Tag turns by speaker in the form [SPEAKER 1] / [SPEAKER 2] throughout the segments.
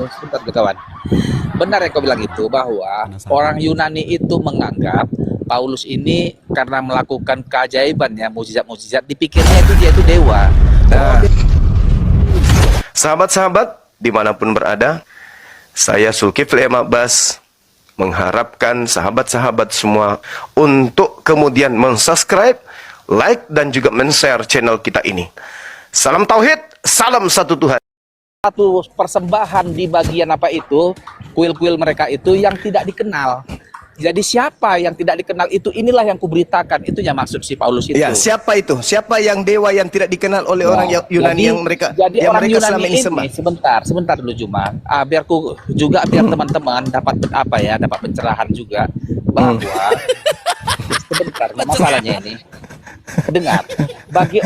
[SPEAKER 1] sebentar kawan. Benar yang kau bilang itu bahwa orang Yunani itu menganggap Paulus ini karena melakukan keajaiban ya, mukjizat-mukjizat, dipikirnya itu dia itu dewa.
[SPEAKER 2] Nah, sahabat-sahabat dimanapun berada, saya Zulkifli M. Abbas mengharapkan sahabat-sahabat semua untuk kemudian mensubscribe, like, dan juga men-share channel kita ini. Salam Tauhid, salam satu Tuhan.
[SPEAKER 1] Satu persembahan di bagian apa itu, kuil-kuil mereka itu yang tidak dikenal. Jadi siapa yang tidak dikenal itu, inilah yang kuberitakan, itunya maksud si Paulus itu.
[SPEAKER 2] Ya, siapa itu? Siapa yang dewa yang tidak dikenal oleh orang Yunani yang mereka
[SPEAKER 1] orang
[SPEAKER 2] mereka
[SPEAKER 1] Yunani
[SPEAKER 2] selama ini sembah?
[SPEAKER 1] Sebentar dulu Juma. Biar teman-teman dapat dapat pencerahan juga bahwa sebentar, masalahnya ini. Dengar, bagi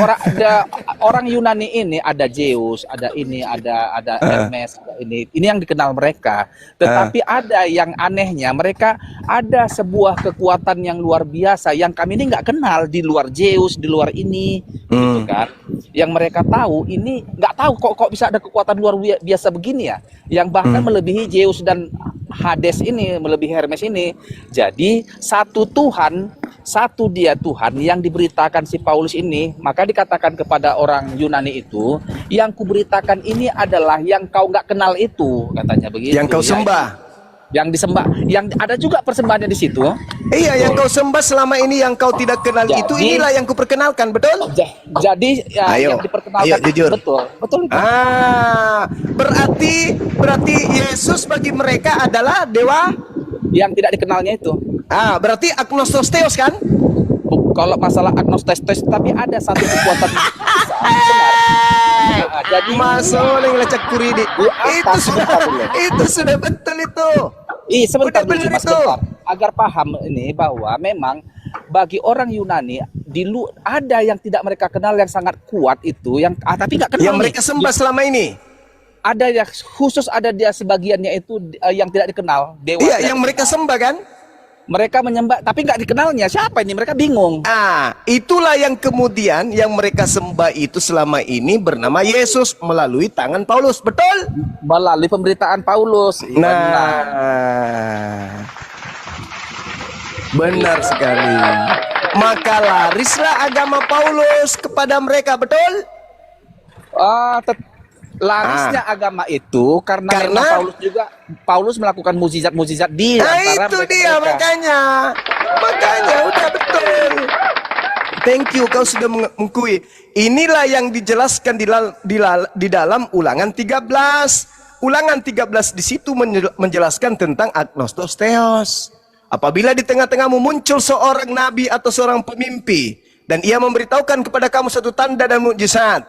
[SPEAKER 1] orang Yunani ini ada Zeus, ada ini, ada Hermes, ada ini yang dikenal mereka. Tetapi ada yang anehnya, mereka ada sebuah kekuatan yang luar biasa yang kami ini nggak kenal di luar Zeus, di luar ini, gitu kan? Yang mereka tahu ini nggak tahu kok bisa ada kekuatan luar biasa begini ya, yang bahkan melebihi Zeus dan Hades ini, melebihi Hermes ini. Jadi satu Tuhan, satu dia Tuhan yang diberitakan si Paulus ini. Maka dikatakan kepada orang Yunani itu, yang kuberitakan ini adalah yang kau nggak kenal itu, katanya begitu.
[SPEAKER 2] Yang kau sembah,
[SPEAKER 1] yang disembah, yang ada juga persembahannya di situ.
[SPEAKER 2] iya, yang kau sembah selama ini yang kau tidak kenal itu, inilah yang kuperkenalkan, betul?
[SPEAKER 1] Jadi ya, yang diperkenalkan,
[SPEAKER 2] ayo, jujur.
[SPEAKER 1] betul itu.
[SPEAKER 2] Berarti Yesus bagi mereka adalah dewa
[SPEAKER 1] yang tidak dikenalnya itu.
[SPEAKER 2] Berarti agnostos theos kan?
[SPEAKER 1] Kalau masalah agnostis, tapi ada satu kekuatan benar. Jadi
[SPEAKER 2] masuk yang lecak kuridi. Itu sudah betul itu.
[SPEAKER 1] Sebentar dulu, sebentar. Agar paham ini bahwa memang bagi orang Yunani ada yang tidak mereka kenal yang sangat kuat itu, yang tapi nggak kenal.
[SPEAKER 2] Yang mereka sembah selama ini.
[SPEAKER 1] Ada yang khusus, ada dia sebagiannya itu yang tidak dikenal, dewa.
[SPEAKER 2] Iya, yang mereka sembah kan?
[SPEAKER 1] Mereka menyembah tapi nggak dikenalnya siapa ini, mereka bingung.
[SPEAKER 2] Itulah yang kemudian yang mereka sembah itu selama ini bernama Yesus melalui tangan Paulus, betul?
[SPEAKER 1] Melalui pemberitaan Paulus.
[SPEAKER 2] Benar sekali. Maka larislah agama Paulus kepada mereka, betul?
[SPEAKER 1] Larisnya agama itu karena Paulus melakukan mukjizat-mukjizat di antara
[SPEAKER 2] itu dia mereka. makanya udah betul. Thank you, kau sudah mengakui. Inilah yang dijelaskan di dalam Ulangan 13. Ulangan 13 di situ menjelaskan tentang agnostos theos. Apabila di tengah-tengahmu muncul seorang nabi atau seorang pemimpi dan ia memberitahukan kepada kamu satu tanda dan mukjizat,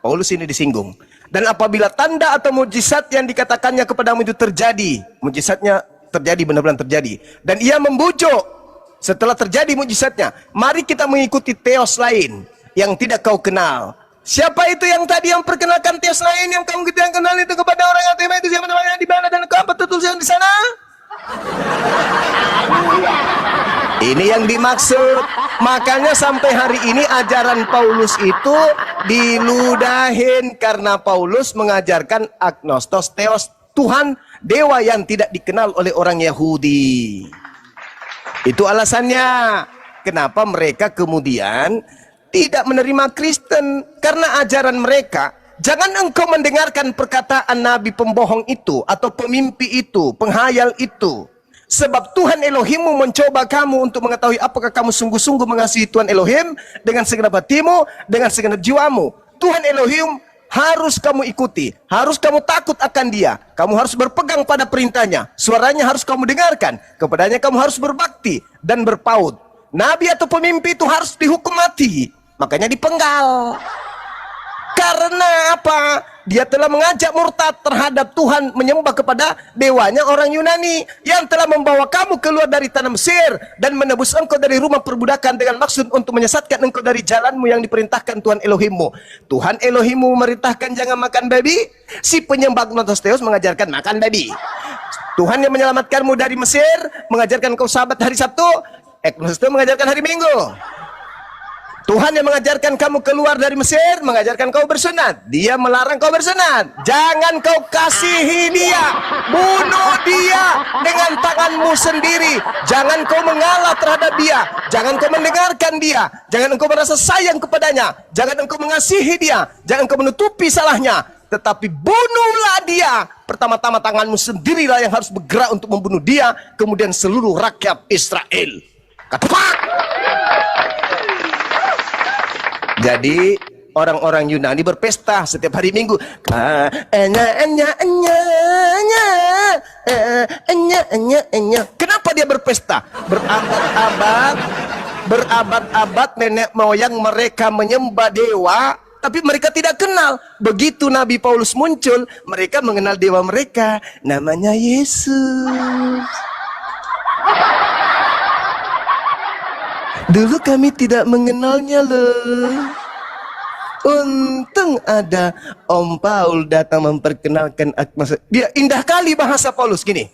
[SPEAKER 2] Paulus ini disinggung. Dan apabila tanda atau mukjizat yang dikatakannya kepadamu itu terjadi, mukjizatnya terjadi, benar-benar terjadi, dan ia membujuk setelah terjadi mukjizatnya, mari kita mengikuti theos lain yang tidak kau kenal. Siapa itu yang tadi yang perkenalkan theos lain yang kamu yang kenal itu kepada orang yang terima itu, siapa namanya, di mana dan apa tertulis di sana? Ini yang dimaksud. Makanya sampai hari ini ajaran Paulus itu diludahin karena Paulus mengajarkan agnostos theos, Tuhan dewa yang tidak dikenal oleh orang Yahudi. Itu alasannya kenapa mereka kemudian tidak menerima Kristen, karena ajaran mereka, jangan engkau mendengarkan perkataan nabi pembohong itu atau pemimpi itu, penghayal itu. Sebab Tuhan Elohimmu mencoba kamu untuk mengetahui apakah kamu sungguh-sungguh mengasihi Tuhan Elohim dengan segenap hatimu, dengan segenap jiwamu. Tuhan Elohim harus kamu ikuti, harus kamu takut akan dia, kamu harus berpegang pada perintahnya, suaranya harus kamu dengarkan, kepadanya kamu harus berbakti dan berpaut. Nabi atau pemimpi itu harus dihukum mati, makanya dipenggal. Karena apa? Dia telah mengajak murtad terhadap Tuhan, menyembah kepada dewanya orang Yunani yang telah membawa kamu keluar dari tanah Mesir dan menebus engkau dari rumah perbudakan dengan maksud untuk menyesatkan engkau dari jalanmu yang diperintahkan Tuhan Elohimmu. Tuhan Elohimmu memerintahkan jangan makan babi. Si penyembah agnostos theos mengajarkan makan babi. Tuhan yang menyelamatkanmu dari Mesir mengajarkan kau sabat hari Sabtu. Agnostos theos mengajarkan hari Minggu. Tuhan yang mengajarkan kamu keluar dari Mesir, mengajarkan kau bersunat. Dia melarang kau bersunat. Jangan kau kasihi dia, bunuh dia dengan tanganmu sendiri. Jangan kau mengalah terhadap dia, jangan kau mendengarkan dia, jangan engkau merasa sayang kepadanya, jangan engkau mengasihi dia, jangan kau menutupi salahnya, tetapi bunuhlah dia. Pertama-tama tanganmu sendirilah yang harus bergerak untuk membunuh dia, kemudian seluruh rakyat Israel. Ketepak! Jadi orang-orang Yunani berpesta setiap hari Minggu. Kenapa dia berpesta? Berabad-abad nenek moyang mereka menyembah dewa, tapi mereka tidak kenal. Begitu Nabi Paulus muncul, mereka mengenal dewa mereka, namanya Yesus. Dulu kami tidak mengenalnya loh. Untung ada Om Paul datang memperkenalkan atmosfer. Dia indah kali bahasa Paulus gini.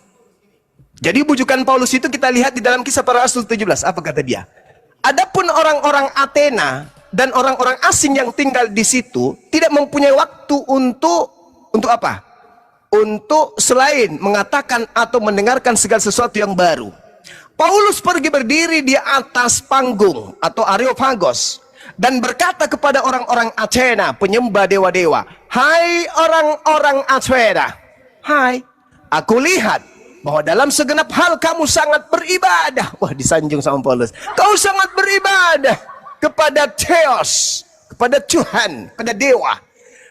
[SPEAKER 2] Jadi bujukan Paulus itu kita lihat di dalam Kisah Para Rasul 17. Apa kata dia? Adapun orang-orang Athena dan orang-orang asing yang tinggal di situ tidak mempunyai waktu untuk apa? Untuk selain mengatakan atau mendengarkan segala sesuatu yang baru. Paulus pergi berdiri di atas panggung atau Areopagos dan berkata kepada orang-orang Athena, penyembah dewa-dewa, "Hai orang-orang Athena, hai, aku lihat bahwa dalam segenap hal kamu sangat beribadah." Wah, disanjung sama Paulus. Kau sangat beribadah kepada Theos, kepada Tuhan, kepada dewa.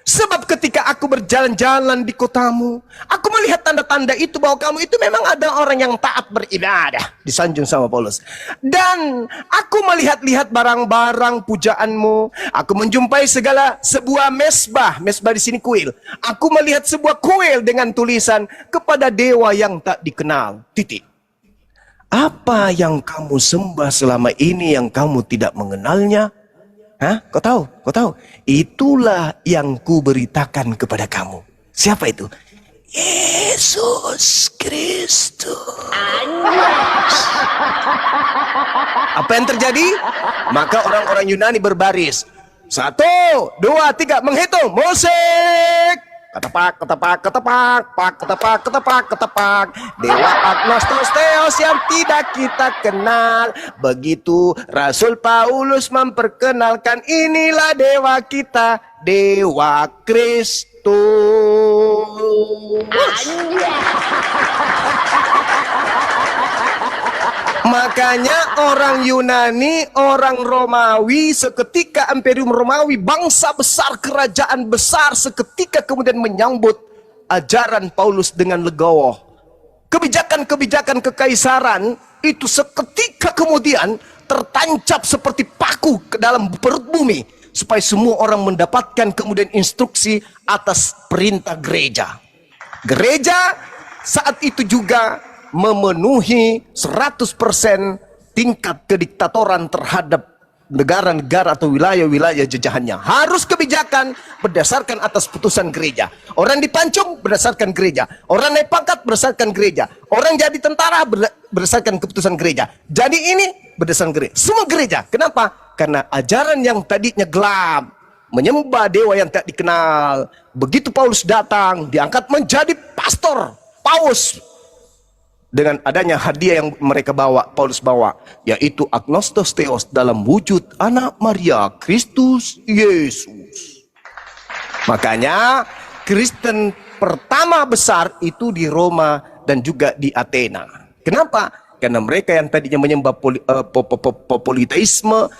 [SPEAKER 2] Sebab ketika aku berjalan-jalan di kotamu, aku melihat tanda-tanda itu bahwa kamu itu memang ada orang yang taat beribadah. Disanjung sama Paulus. Dan aku melihat-lihat barang-barang pujaanmu. Aku menjumpai sebuah mesbah. Mesbah di sini kuil. Aku melihat sebuah kuil dengan tulisan kepada dewa yang tak dikenal. Titik. Apa yang kamu sembah selama ini yang kamu tidak mengenalnya? Hah? Kau tahu? Kau tahu? Itulah yang ku beritakan kepada kamu. Siapa itu? Yesus Kristus. Apa yang terjadi? Maka orang-orang Yunani berbaris. 1, 2, 3, menghitung. Musik. Ketepak, ketepak, ketepak, pak, ketepak, ketepak, ketepak. Dewa Agnostos Theos yang tidak kita kenal. Begitu Rasul Paulus memperkenalkan, inilah dewa kita, Dewa Kristus. Makanya orang Yunani, orang Romawi, seketika Imperium Romawi, bangsa besar, kerajaan besar, seketika kemudian menyambut ajaran Paulus dengan legowo. Kebijakan-kebijakan kekaisaran itu seketika kemudian tertancap seperti paku ke dalam perut bumi, supaya semua orang mendapatkan kemudian instruksi atas perintah gereja. Gereja saat itu juga memenuhi 100% tingkat kediktatoran terhadap negara-negara atau wilayah-wilayah jajahannya. Harus kebijakan berdasarkan atas putusan gereja. Orang dipancung berdasarkan gereja. Orang naik pangkat berdasarkan gereja. Orang jadi tentara berdasarkan keputusan gereja. Jadi ini berdasarkan gereja. Semua gereja. Kenapa? Karena ajaran yang tadinya gelap, menyembah dewa yang tak dikenal, begitu Paulus datang, diangkat menjadi pastor, paus. Dengan adanya hadiah yang mereka bawa, Paulus bawa, yaitu Agnostos Theos dalam wujud anak Maria, Kristus Yesus. Makanya Kristen pertama besar itu di Roma dan juga di Athena. Kenapa? Karena mereka yang tadinya menyembah politeisme,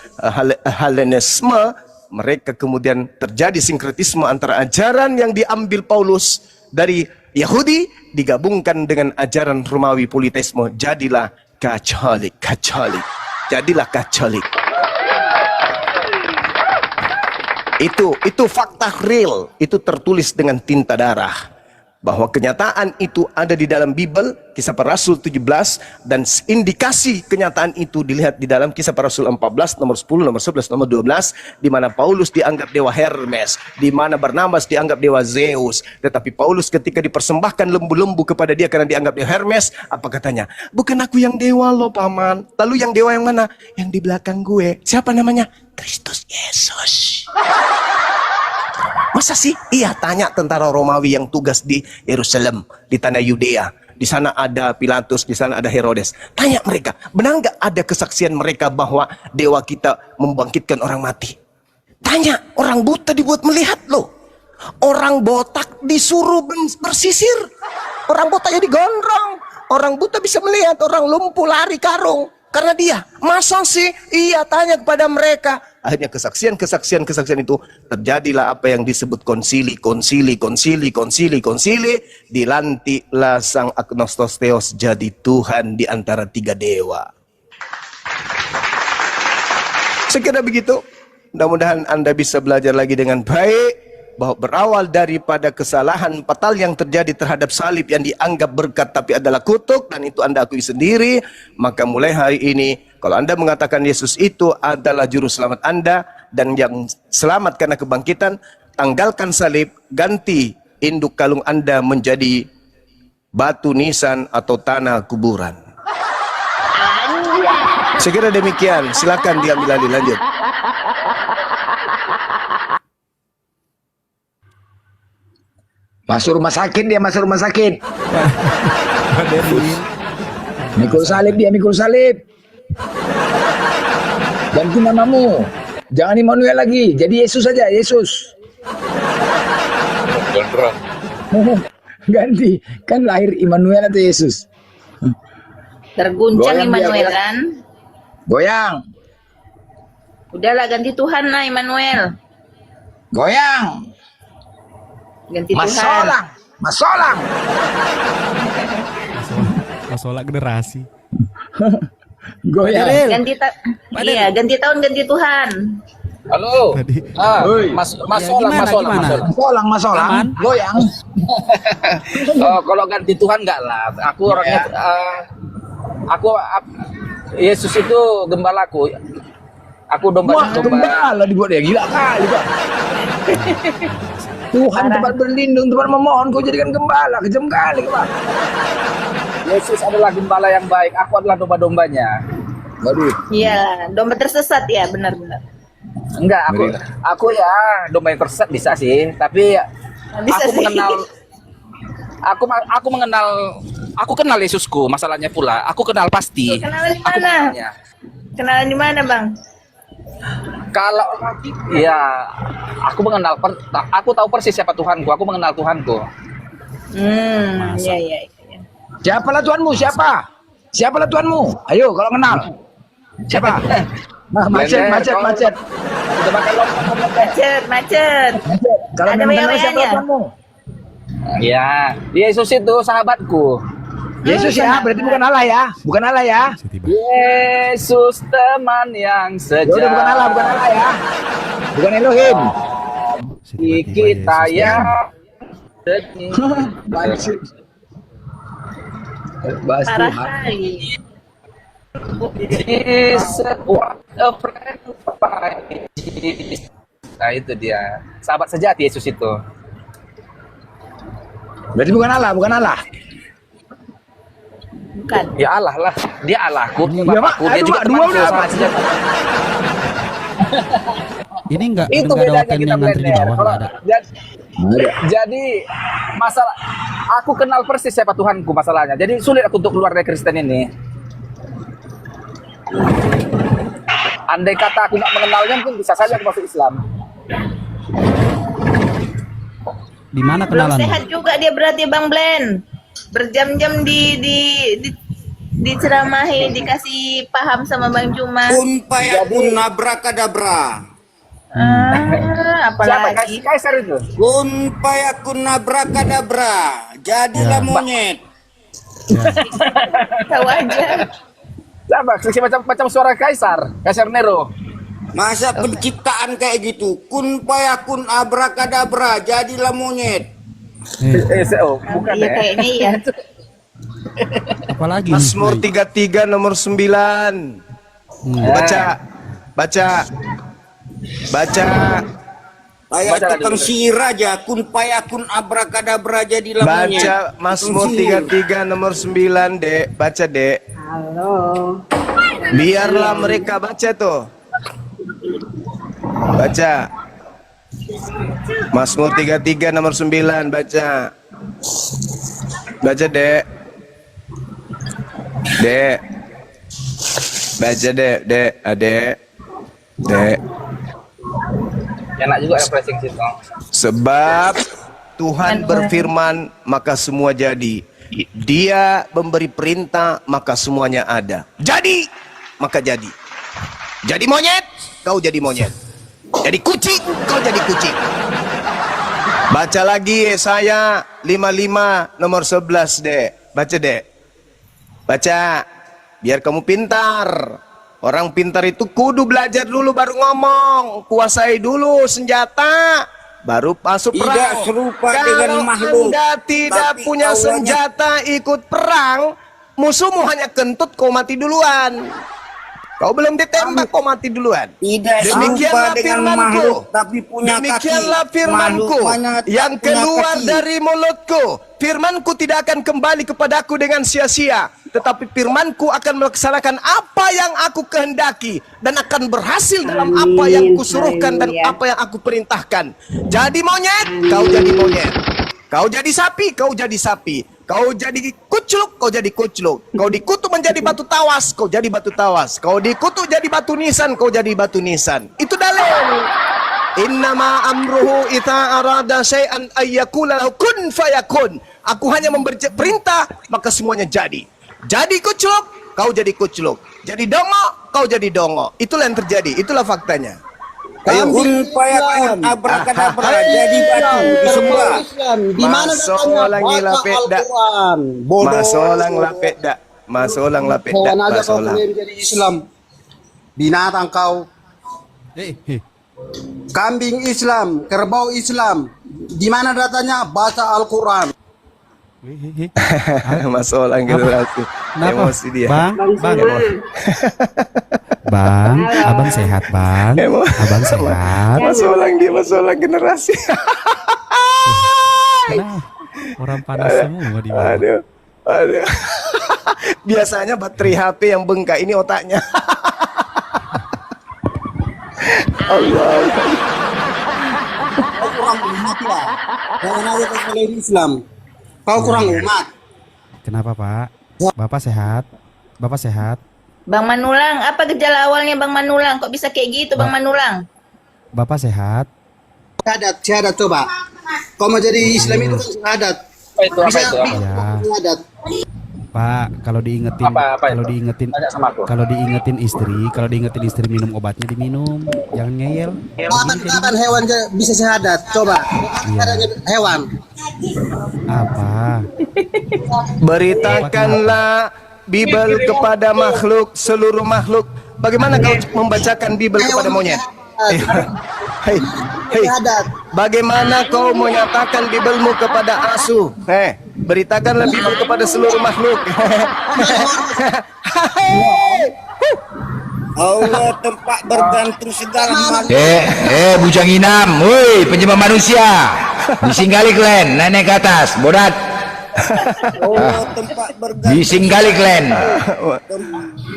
[SPEAKER 2] Helenisme, mereka kemudian terjadi sinkretisme antara ajaran yang diambil Paulus dari Yahudi digabungkan dengan ajaran Romawi politeisme, jadilah Katolik. Jadilah Katolik. Itu fakta real, itu tertulis dengan tinta darah. bahwa kenyataan itu ada di dalam Bible, Kisah Para Rasul 17, dan indikasi kenyataan itu dilihat di dalam Kisah Para Rasul 14, nomor 10, nomor 11, nomor 12, di mana Paulus dianggap dewa Hermes, di mana Barnabas dianggap dewa Zeus. Tetapi Paulus ketika dipersembahkan lembu-lembu kepada dia karena dianggap dewa Hermes, apa katanya? Bukan aku yang dewa loh paman. Lalu yang dewa yang mana? Yang di belakang gue. Siapa namanya? Kristus Yesus. Masa sih? Iya, tanya tentara Romawi yang tugas di Yerusalem, di tanah Yudea. Di sana ada Pilatus, di sana ada Herodes. Tanya mereka, benar nggak ada kesaksian mereka bahwa dewa kita membangkitkan orang mati? Tanya, orang buta dibuat melihat loh. Orang botak disuruh bersisir. Orang botak jadi gondrong. Orang buta bisa melihat, orang lumpuh lari karung. Karena dia, masa sih? Iya, tanya kepada mereka. Akhirnya kesaksian itu terjadilah apa yang disebut konsili. Dilantiklah sang Agnostos Theos jadi Tuhan di antara tiga dewa. Sekira begitu. Mudah-mudahan Anda bisa belajar lagi dengan baik bahwa berawal daripada kesalahan fatal yang terjadi terhadap salib yang dianggap berkat tapi adalah kutuk, dan itu Anda akui sendiri. Maka mulai hari ini kalau Anda mengatakan Yesus itu adalah juru selamat Anda dan yang selamat karena kebangkitan, tanggalkan salib, ganti induk kalung Anda menjadi batu nisan atau tanah kuburan. Segera demikian, silakan diambil alih, lanjut.
[SPEAKER 3] Masuk rumah sakit dia, masuk rumah sakit. Mikul salib dia, mikul salib. Ganti namamu. Jangan Immanuel lagi, jadi Yesus saja, Yesus. Ganti, kan lahir Immanuel atau Yesus?
[SPEAKER 4] Terguncang
[SPEAKER 3] Goyang
[SPEAKER 4] Immanuel
[SPEAKER 3] dia,
[SPEAKER 4] kan?
[SPEAKER 3] Goyang,
[SPEAKER 4] Udahlah ganti Tuhan lah Immanuel.
[SPEAKER 3] goyang.
[SPEAKER 4] Ganti
[SPEAKER 3] Mas
[SPEAKER 4] Tuhan.
[SPEAKER 3] Solang, Mas Solang.
[SPEAKER 5] Masalah generasi.
[SPEAKER 3] Goyang.
[SPEAKER 4] Iya, ganti tahun ganti Tuhan.
[SPEAKER 1] Halo.
[SPEAKER 5] Tadi.
[SPEAKER 3] Oi.
[SPEAKER 1] Mas
[SPEAKER 5] Ya,
[SPEAKER 1] Solang,
[SPEAKER 5] gimana,
[SPEAKER 1] Mas Solang,
[SPEAKER 5] gimana?
[SPEAKER 1] Mas Solang.
[SPEAKER 3] Mas Solang, Mas Solang.
[SPEAKER 5] Aman?
[SPEAKER 3] Goyang.
[SPEAKER 1] Oh, kalau ganti Tuhan enggak lah. Aku orangnya Yesus itu gembalaku. Aku
[SPEAKER 3] Wah,
[SPEAKER 1] domba.
[SPEAKER 3] gembala dibuat dia, gila kali Pak. Tuhan tempat berlindung, tempat memohon, kau jadikan gembala, kejam kali Pak.
[SPEAKER 1] Yesus adalah gembala yang baik. Aku adalah domba-dombanya.
[SPEAKER 3] Waduh.
[SPEAKER 4] Iya, domba tersesat ya, benar-benar.
[SPEAKER 1] Enggak, aku ya domba yang tersesat bisa sih, tapi
[SPEAKER 4] Bisa
[SPEAKER 1] aku
[SPEAKER 4] sih.
[SPEAKER 1] aku kenal Yesusku. Masalahnya pula, aku kenal pasti.
[SPEAKER 4] Kenalan di
[SPEAKER 1] Aku
[SPEAKER 4] mana?
[SPEAKER 1] kenalnya.
[SPEAKER 4] Kenalan di mana, Bang?
[SPEAKER 1] Kalau ya aku tahu persis siapa Tuhanku. Aku mengenal Tuhanku.
[SPEAKER 4] Iya, iya, iya.
[SPEAKER 3] Siapalah Tuhanmu? Siapa? Siapalah Tuhanmu? Ayo kalau kenal. Siapa? Nah, macet.
[SPEAKER 1] Kita pakai
[SPEAKER 4] Macet, macet.
[SPEAKER 3] Kalau
[SPEAKER 4] Ada
[SPEAKER 3] memang kenal
[SPEAKER 4] bayangannya?
[SPEAKER 3] siapa Tuhanmu?
[SPEAKER 1] ya, Yesus itu sahabatku.
[SPEAKER 3] Yesus ya, berarti bukan Allah ya? Bukan Allah ya?
[SPEAKER 1] Yesus teman yang
[SPEAKER 3] Ya
[SPEAKER 1] setia.
[SPEAKER 3] udah bukan Allah ya. Bukan Elohim.
[SPEAKER 1] Kita ya.
[SPEAKER 3] Bahas
[SPEAKER 4] Parah
[SPEAKER 3] Tuhan.
[SPEAKER 4] kali.
[SPEAKER 1] Jesus, what a friend of mine. Nah itu dia, sahabat sejati Yesus itu.
[SPEAKER 3] Berarti bukan Allah, bukan Allah.
[SPEAKER 4] Bukan.
[SPEAKER 1] Ya Allah lah, dia Allahku, dia
[SPEAKER 3] Ya, Mak.
[SPEAKER 1] Bapakku, dia
[SPEAKER 3] Aduh,
[SPEAKER 1] juga
[SPEAKER 3] Mak, dua
[SPEAKER 1] temanku,
[SPEAKER 3] udah,
[SPEAKER 1] sahabat
[SPEAKER 3] Mak.
[SPEAKER 1] sejati.
[SPEAKER 5] Ini enggak
[SPEAKER 1] Itu
[SPEAKER 5] ada
[SPEAKER 1] bedanya
[SPEAKER 5] hotel
[SPEAKER 1] kita
[SPEAKER 5] yang ngantri di
[SPEAKER 1] blender.
[SPEAKER 5] bawah,
[SPEAKER 1] Kalau
[SPEAKER 5] enggak ada.
[SPEAKER 1] jadi masalah, aku kenal persis siapa Tuhanku masalahnya. Jadi sulit aku untuk keluar dari Kristen ini. Andai kata aku nggak mengenalnya, mungkin bisa saja aku masuk Islam.
[SPEAKER 5] Di mana
[SPEAKER 4] Belum
[SPEAKER 5] kenalan?
[SPEAKER 4] sehat juga dia berarti Bang Blen. Berjam-jam diceramahi, dikasih paham sama Bang Juma.
[SPEAKER 6] Pun abrakadabra.
[SPEAKER 1] Siapa?
[SPEAKER 4] Apalagi
[SPEAKER 1] Kaisar itu?
[SPEAKER 6] Kun payakun abrakadabra. Jadilah monyet.
[SPEAKER 4] tahu aja.
[SPEAKER 1] Siapa? Macam suara Kaisar Nero.
[SPEAKER 6] Masa penciptaan kayak gitu. Kun payakun abrakadabra. Jadilah monyet.
[SPEAKER 1] Bukan
[SPEAKER 4] Iya
[SPEAKER 1] ya.
[SPEAKER 4] kayaknya iya.
[SPEAKER 5] Apalagi
[SPEAKER 2] Mazmur
[SPEAKER 5] nih?
[SPEAKER 2] 33 nomor 9. Baca. Baca. Baca.
[SPEAKER 6] Kayak
[SPEAKER 1] Baca lagi,
[SPEAKER 6] tukang
[SPEAKER 1] baca.
[SPEAKER 6] sihir aja, kun payakun abrakadabra jadilah monyet.
[SPEAKER 2] Baca Mazmur 33 nomor 9, Dek. Baca, Dek.
[SPEAKER 7] Halo.
[SPEAKER 2] Biarlah mereka baca tuh. Baca. Mazmur 33 nomor 9, baca. Baca, Dek. Dek. Baca, Dek. Dek, Adek. Dek.
[SPEAKER 1] Enak juga ada pressing situ.
[SPEAKER 2] Sebab Tuhan berfirman, maka semua jadi. Dia memberi perintah, maka semuanya ada. Jadi, maka jadi. Jadi monyet, kau jadi monyet. Jadi kucing, kau jadi kucing. Baca lagi Yesaya 55 nomor 11, Dek. Baca, Dek. Baca. Biar kamu pintar. Orang pintar itu kudu belajar dulu baru ngomong. Kuasai dulu senjata, baru masuk
[SPEAKER 6] Tidak
[SPEAKER 2] perang.
[SPEAKER 6] serupa
[SPEAKER 2] Kalau
[SPEAKER 6] dengan makhluk,
[SPEAKER 2] Anda tidak
[SPEAKER 6] tapi
[SPEAKER 2] punya
[SPEAKER 6] awalnya-
[SPEAKER 2] senjata ikut perang, musuhmu hanya kentut, kau mati duluan. Kau belum ditembak, kau mati duluan.
[SPEAKER 6] Tidak serupa
[SPEAKER 2] Demikianlah
[SPEAKER 6] dengan
[SPEAKER 2] firmanku.
[SPEAKER 6] makhluk, tapi punya kaki.
[SPEAKER 2] Demikianlah firmanku
[SPEAKER 6] Makhluk banyak tak
[SPEAKER 2] yang
[SPEAKER 6] punya
[SPEAKER 2] keluar
[SPEAKER 6] kaki.
[SPEAKER 2] dari mulutku. Firmanku tidak akan kembali kepadaku dengan sia-sia, tetapi firmanku akan melaksanakan apa yang aku kehendaki dan akan berhasil dalam apa yang kusuruhkan dan
[SPEAKER 7] Haleluya.
[SPEAKER 2] apa yang aku perintahkan. Jadi monyet, kau jadi monyet. Kau jadi sapi, kau jadi sapi. Kau jadi kucluk, kau jadi kucluk. Kau dikutuk menjadi batu tawas, kau jadi batu tawas. Kau dikutuk jadi batu nisan, kau jadi batu nisan. Itu dalil. Innama amruhu ita arada syai'an ayyakula lahu kun fayakun. Aku hanya memberi perintah, maka semuanya jadi. Jadi kucluk, kau jadi kucluk. Jadi dongo, kau jadi dongo. Itulah yang terjadi, itulah faktanya. Ayo,
[SPEAKER 6] Kun payakun abrakadabra jadi batu di sebelah.
[SPEAKER 8] Di mana datangnya
[SPEAKER 2] Masolang
[SPEAKER 8] baca
[SPEAKER 2] lapet dak.
[SPEAKER 8] Al-Quran? Bodoh.
[SPEAKER 2] Masolang lapet dak. Masolang lapet dak.
[SPEAKER 8] Hewan aja kau
[SPEAKER 2] Masolang.
[SPEAKER 8] klaim jadi Islam. Binatang kau. Kambing Islam, kerbau Islam. Di mana datanya baca Al-Quran?
[SPEAKER 2] Masolang generasi.
[SPEAKER 5] Kenapa?
[SPEAKER 2] Emosi dia.
[SPEAKER 5] Bang,
[SPEAKER 7] Bang
[SPEAKER 5] bang,
[SPEAKER 7] Suma.
[SPEAKER 5] bang,
[SPEAKER 7] Halo.
[SPEAKER 5] abang sehat bang, abang sehat.
[SPEAKER 2] Masolang dia, masolang generasi.
[SPEAKER 5] Kenapa? Orang panas semua di bawah.
[SPEAKER 2] Aduh. Aduh. Biasanya baterai HP yang bengkak, ini otaknya. Allah.
[SPEAKER 8] Kau kurang umat lah. Jangan aja kau klaim Islam. Kau kurang umat.
[SPEAKER 5] Kenapa Pak? Bapak sehat? Bapak sehat?
[SPEAKER 4] Bang Manulang, apa gejala awalnya Bang Manulang? Kok bisa kayak gitu Bang Manulang?
[SPEAKER 5] Bapak sehat?
[SPEAKER 8] Syahadat coba. Kau mau jadi Islam itu kan syahadat.
[SPEAKER 1] Apa itu? Apa itu? Apa?
[SPEAKER 5] Ya,
[SPEAKER 8] Syahadat.
[SPEAKER 5] Pak, kalau diingetin,
[SPEAKER 1] Apa
[SPEAKER 5] kalau
[SPEAKER 1] itu?
[SPEAKER 5] diingetin,
[SPEAKER 1] Tanya sama aku.
[SPEAKER 5] kalau diingetin istri minum obatnya diminum, jangan ngeyel.
[SPEAKER 8] Kapan hewan bisa syahadat? Coba. Caranya hewan.
[SPEAKER 5] Apa?
[SPEAKER 2] Beritakanlah Bible kepada makhluk, seluruh makhluk. Bagaimana kau membacakan Bible kepada monyet? Hei, hei,
[SPEAKER 8] Syahadat.
[SPEAKER 2] bagaimana kau menyatakan Bibelmu kepada asu? Beritakanlah Bible kepada seluruh makhluk.
[SPEAKER 6] Allah tempat bergantung segala makhluk.
[SPEAKER 3] Bujang inam, woi penyembah manusia. Bising kali kalian, naik ke atas, bodat.
[SPEAKER 6] Allah tempat bergantung.
[SPEAKER 3] Bising kali kalian.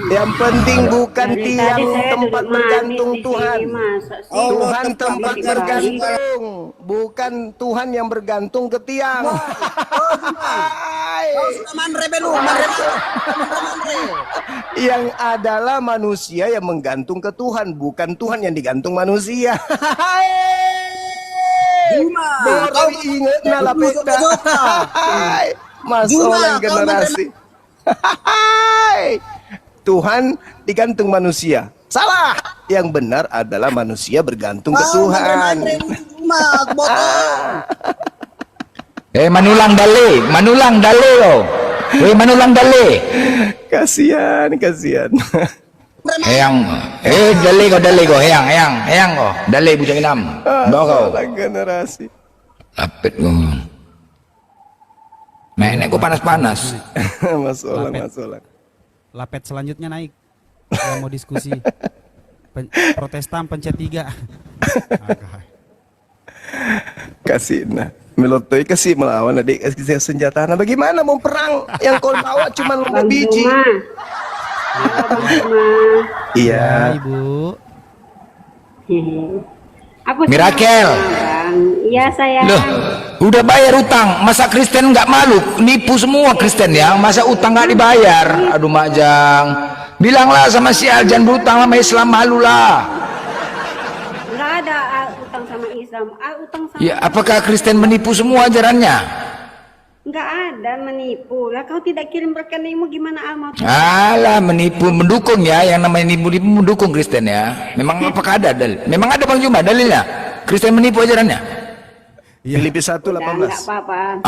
[SPEAKER 2] Yang penting bukan
[SPEAKER 7] Dari tadi
[SPEAKER 2] tiang
[SPEAKER 7] saya
[SPEAKER 2] tempat
[SPEAKER 7] duduk
[SPEAKER 2] bergantung
[SPEAKER 7] manis di
[SPEAKER 2] Tuhan.
[SPEAKER 7] sini, masa sih?
[SPEAKER 2] Tuhan tempat
[SPEAKER 7] bergantung.
[SPEAKER 2] bergantung, bukan Tuhan yang bergantung ke tiang. Yang adalah manusia yang menggantung ke Tuhan, bukan Tuhan yang digantung manusia. Baru ingat nalapeta. Masalah generasi. Tuhan digantung manusia. Salah. Yang benar adalah manusia bergantung ke Tuhan.
[SPEAKER 3] Manulang dale lo. Manulang dale.
[SPEAKER 2] Kasihan, kasihan.
[SPEAKER 3] Eyang, dale ko, eyang ko. Dale bujang inam. Bawa kau.
[SPEAKER 2] Masalah generasi.
[SPEAKER 3] Lapit ko. Nek kok panas-panas.
[SPEAKER 2] Mas Olang, Mas Olang.
[SPEAKER 5] Lapet selanjutnya naik. Yang mau diskusi. Protestan pencet 3.
[SPEAKER 2] Kasih nah. Melotoi kasih melawan adik kasih senjata. Nah, bagaimana mau perang yang kau bawa cuma 5 biji? Iya.
[SPEAKER 5] Ibu.
[SPEAKER 7] Aku
[SPEAKER 3] Mirakel.
[SPEAKER 7] Iya sayang.
[SPEAKER 3] Loh, udah bayar utang, masa Kristen nggak malu? Nipu semua Kristen ya, masa utang nggak dibayar? Aduh Majang, bilanglah sama si Aljan berutang sama Islam, malu lah.
[SPEAKER 7] Nggak ada utang sama Islam, utang sama.
[SPEAKER 3] Ya, apakah Kristen menipu semua ajarannya?
[SPEAKER 7] Nggak ada menipu. Lah kau tidak kirim rekeningmu gimana Alma?
[SPEAKER 3] Alah, menipu, mendukung ya, yang namanya nipu-nipu mendukung Kristen ya. Memang apakah ada dalil? Memang ada Bang Juma dalilnya? Kristen menipu ajarannya?
[SPEAKER 2] Filipi 1:18.
[SPEAKER 7] Nggak apa-apa.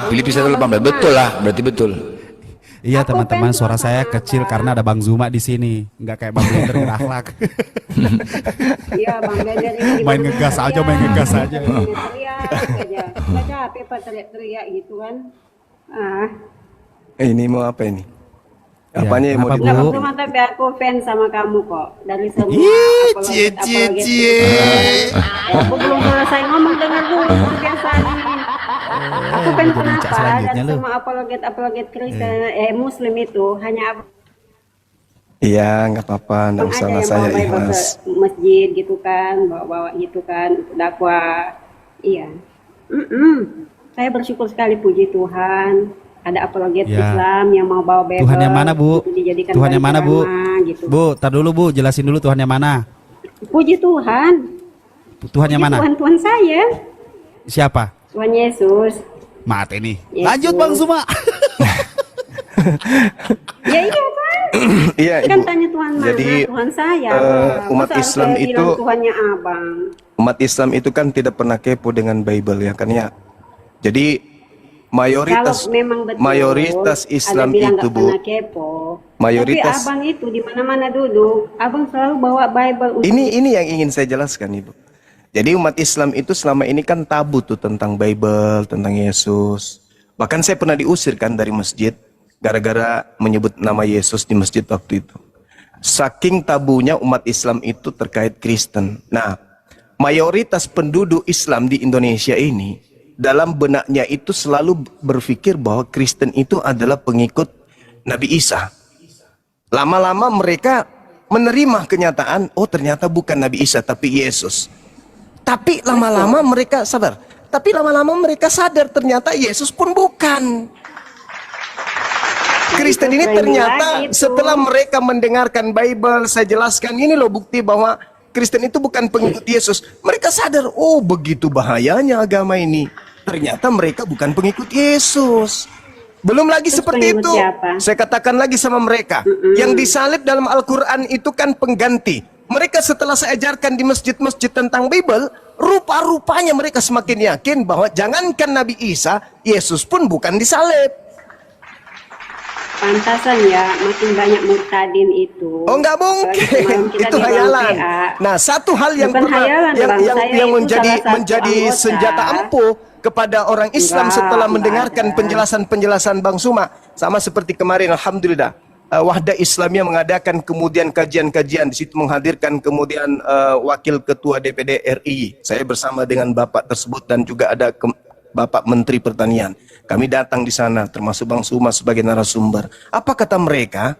[SPEAKER 3] Filipi 1:18, betul lah, berarti betul.
[SPEAKER 5] Iya teman-teman, suara saya kecil karena ada Bang Zuma di sini. Nggak kayak Bang Blender berakhlak.
[SPEAKER 7] Iya Bang Blender ini
[SPEAKER 5] Main ngegas aja, main ngegas aja.
[SPEAKER 7] Teriak aja. Nggak capek Pak teriak-teriak gitu kan.
[SPEAKER 2] Ini mau apa ini?
[SPEAKER 5] Ya,
[SPEAKER 2] Apanya yang mau
[SPEAKER 5] apa, Bu?
[SPEAKER 7] Nggak cuma tapi aku fans sama kamu kok. Dari semua Aku belum selesai ngomong, dengar dulu kebiasaan ini. Aku fans kenapa? Dan semua apologet Kristen, Muslim itu hanya
[SPEAKER 2] Iya, nggak apa-apa, nggak usah lah, saya ikhlas.
[SPEAKER 7] ke masjid gitu kan, bawa-bawa gitu kan, dakwah. Iya. Saya bersyukur sekali, puji Tuhan. Ada apologet
[SPEAKER 5] Ya.
[SPEAKER 7] Islam yang mau bawa Bible.
[SPEAKER 5] Tuhan yang mana, Bu?
[SPEAKER 7] gitu, dijadikan
[SPEAKER 5] Tuhan yang mana, Bu?
[SPEAKER 7] ceramah, gitu.
[SPEAKER 5] Bu, tar dulu Bu, jelasin dulu Tuhan yang mana?
[SPEAKER 7] Puji Tuhan.
[SPEAKER 5] Tuhan yang mana?
[SPEAKER 7] Tuhan saya.
[SPEAKER 5] Siapa?
[SPEAKER 7] Tuhan Yesus.
[SPEAKER 5] Mati nih.
[SPEAKER 7] Yesus.
[SPEAKER 5] Lanjut Bang Zuma.
[SPEAKER 7] Ya iya kan?
[SPEAKER 2] Iya,
[SPEAKER 7] Kan
[SPEAKER 2] Ibu.
[SPEAKER 7] tanya Tuhan mana?
[SPEAKER 2] Jadi,
[SPEAKER 7] Tuhan saya.
[SPEAKER 2] umat
[SPEAKER 7] Masa
[SPEAKER 2] Islam
[SPEAKER 7] saya
[SPEAKER 2] itu-
[SPEAKER 7] bilang Tuhannya abang.
[SPEAKER 2] Umat Islam itu kan tidak pernah kepo dengan Bible ya kan ya. Jadi mayoritas
[SPEAKER 7] Kalau memang betul,
[SPEAKER 2] mayoritas Islam
[SPEAKER 7] ada bilang
[SPEAKER 2] itu,
[SPEAKER 7] nggak
[SPEAKER 2] Bu.
[SPEAKER 7] pernah kepo.
[SPEAKER 2] Mayoritas-
[SPEAKER 7] Tapi abang itu di mana-mana duduk, abang selalu bawa Bible.
[SPEAKER 2] Ini yang ingin saya jelaskan, Ibu. Jadi umat Islam itu selama ini kan tabu tuh tentang Bible, tentang Yesus. Bahkan saya pernah diusir kan dari masjid gara-gara menyebut nama Yesus di masjid waktu itu. Saking tabunya umat Islam itu terkait Kristen. Nah, mayoritas penduduk Islam di Indonesia ini dalam benaknya itu selalu berpikir bahwa Kristen itu adalah pengikut Nabi Isa. Lama-lama mereka menerima kenyataan, oh ternyata bukan Nabi Isa tapi Yesus. Tapi lama-lama mereka sadar. Tapi lama-lama mereka sadar ternyata Yesus pun bukan. Kristen ini ternyata setelah mereka mendengarkan Bible, saya jelaskan ini loh bukti bahwa Kristen itu bukan pengikut Yesus. Mereka sadar, oh begitu bahayanya agama ini. Ternyata mereka bukan pengikut Yesus. Belum lagi
[SPEAKER 7] Terus
[SPEAKER 2] seperti
[SPEAKER 7] pengikut
[SPEAKER 2] itu.
[SPEAKER 7] siapa?
[SPEAKER 2] Saya katakan lagi sama mereka, yang disalib dalam Al-Quran itu kan pengganti. Mereka setelah saya ajarkan di masjid-masjid tentang Bible, rupa-rupanya mereka semakin yakin bahwa jangankan Nabi Isa, Yesus pun bukan disalib.
[SPEAKER 7] Pantasan ya, makin banyak murtadin itu.
[SPEAKER 2] Oh nggak
[SPEAKER 7] Apalagi
[SPEAKER 2] mungkin,
[SPEAKER 7] semalam kita
[SPEAKER 2] itu
[SPEAKER 7] di ruang
[SPEAKER 2] hayalan.
[SPEAKER 7] PA.
[SPEAKER 2] Nah satu hal yang
[SPEAKER 7] Bukan
[SPEAKER 2] pernah
[SPEAKER 7] hayalan, Bang. Saya
[SPEAKER 2] yang
[SPEAKER 7] itu
[SPEAKER 2] menjadi
[SPEAKER 7] salah satu
[SPEAKER 2] menjadi
[SPEAKER 7] anggota.
[SPEAKER 2] senjata ampuh kepada orang Islam
[SPEAKER 7] Enggak,
[SPEAKER 2] setelah
[SPEAKER 7] enggak
[SPEAKER 2] mendengarkan
[SPEAKER 7] ada.
[SPEAKER 2] penjelasan Bang Suma, sama seperti kemarin Alhamdulillah Wahda Islamiyah mengadakan kemudian kajian-kajian, di situ menghadirkan kemudian wakil ketua DPD RI, saya bersama dengan bapak tersebut dan juga ada Bapak Menteri Pertanian. Kami datang di sana termasuk Bang Suma sebagai narasumber. Apa kata mereka?